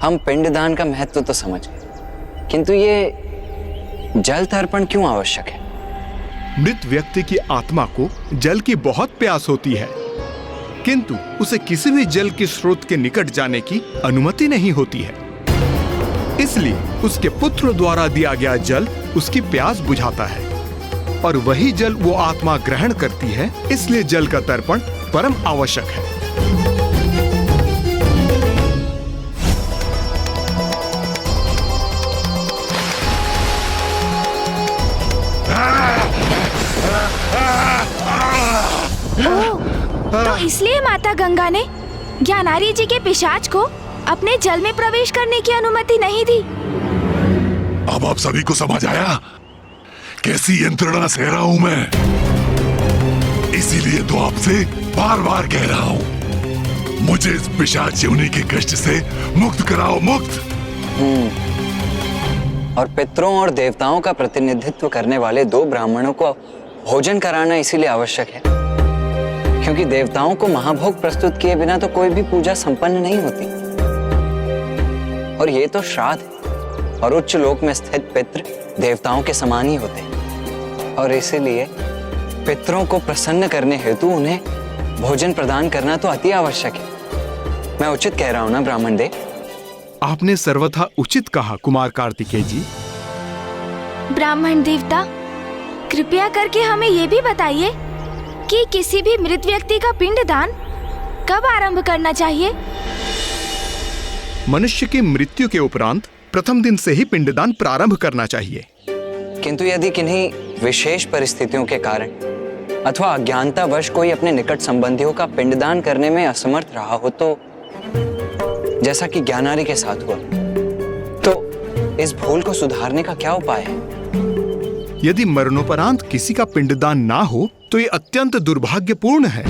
हम पिंडदान का महत्व तो समझ गए, किंतु ये जल तर्पण क्यों आवश्यक है? मृत व्यक्ति की आत्मा को जल की बहुत प्यास होती है, किंतु उसे किसी भी जल के स्रोत के निकट जाने की अनुमति नहीं होती है। इसलिए उसके पुत्र द्वारा दिया गया जल उसकी प्यास बुझाता है और वही जल वो आत्मा ग्रहण करती है। इसलिए जल का तर्पण परम आवश्यक है। तो इसलिए माता गंगा ने ज्ञानारी जी के पिशाच को अपने जल में प्रवेश करने की अनुमति नहीं दी। अब आप सभी को समझ आया कैसी यंत्रणा सह रहा हूं मैं। इसीलिए तो आपसे बार बार कह रहा हूं, मुझे इस पिशाच योनि के कष्ट से मुक्त कराओ, मुक्त। और पितरों और देवताओं का प्रतिनिधित्व करने वाले 2 ब्राह्मणों को भोजन कराना इसीलिए आवश्यक है क्योंकि देवताओं को महाभोग प्रस्तुत किए बिना तो कोई भी पूजा संपन्न नहीं होती। और ये तो श्राद्ध है और उच्च लोक में स्थित पितृ देवताओं के समान ही होते हैं और इसीलिए पितरों को प्रसन्न करने हेतु उन्हें भोजन प्रदान करना तो अति आवश्यक है। मैं उचित कह रहा हूं ना ब्राह्मण देव? आपने सर्वथा उचित कहा कुमार कार्तिकेय जी। ब्राह्मण देवता, कृपया करके हमें ये भी बताइए कि किसी भी मृत व्यक्ति का पिंडदान कब आरंभ करना चाहिए? मनुष्य की मृत्यु के उपरांत प्रथम दिन से ही पिंडदान प्रारंभ करना चाहिए। किंतु यदि किन्हीं विशेष परिस्थितियों के कारण अथवा अज्ञानतावश कोई अपने निकट संबंधियों का पिंडदान करने में असमर्थ रहा हो, तो जैसा कि ज्ञानारी के साथ हुआ, तो इस भूल को सुधारने का क्या उपाय है? यदि मरणोपरांत किसी का पिंडदान ना हो तो ये अत्यंत दुर्भाग्यपूर्ण है।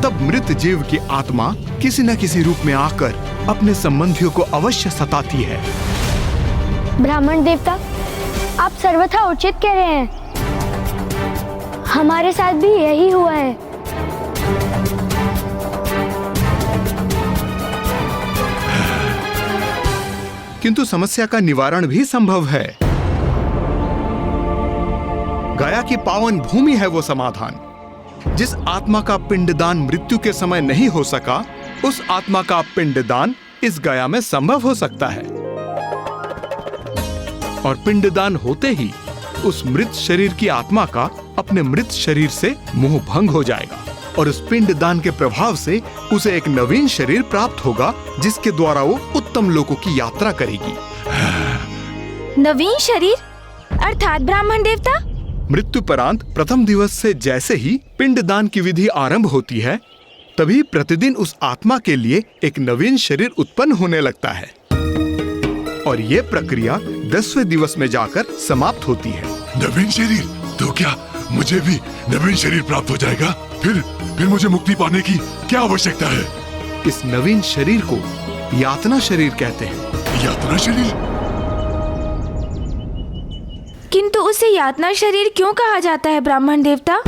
तब मृत जीव की आत्मा किसी न किसी रूप में आकर अपने संबंधियों को अवश्य सताती है। ब्राह्मण देवता, आप सर्वथा उचित कह रहे हैं। हमारे साथ भी यही हुआ है। किंतु समस्या का निवारण भी संभव है। गया की पावन भूमि है वो समाधान। जिस आत्मा का पिंडदान मृत्यु के समय नहीं हो सका, उस आत्मा का पिंडदान इस गया में संभव हो सकता है और पिंडदान होते ही उस मृत शरीर की आत्मा का अपने मृत शरीर से मोह भंग हो जाएगा और उस पिंडदान के प्रभाव से उसे एक नवीन शरीर प्राप्त होगा, जिसके द्वारा वो उत्तम लोकों की यात्रा करेगी। नवीन शरीर अर्थात ब्राह्मण देवता? मृत्युपरांत प्रथम दिवस से जैसे ही पिंडदान की विधि आरंभ होती है, तभी प्रतिदिन उस आत्मा के लिए एक नवीन शरीर उत्पन्न होने लगता है और ये प्रक्रिया 10वें दिवस में जाकर समाप्त होती है। नवीन शरीर? तो क्या मुझे भी नवीन शरीर प्राप्त हो जाएगा? फिर मुझे मुक्ति पाने की क्या आवश्यकता है? इस नवीन शरीर को यातना शरीर कहते हैं। यातना शरीर? किंतु उसे यातना शरीर क्यों कहा जाता है ब्राह्मण देवता?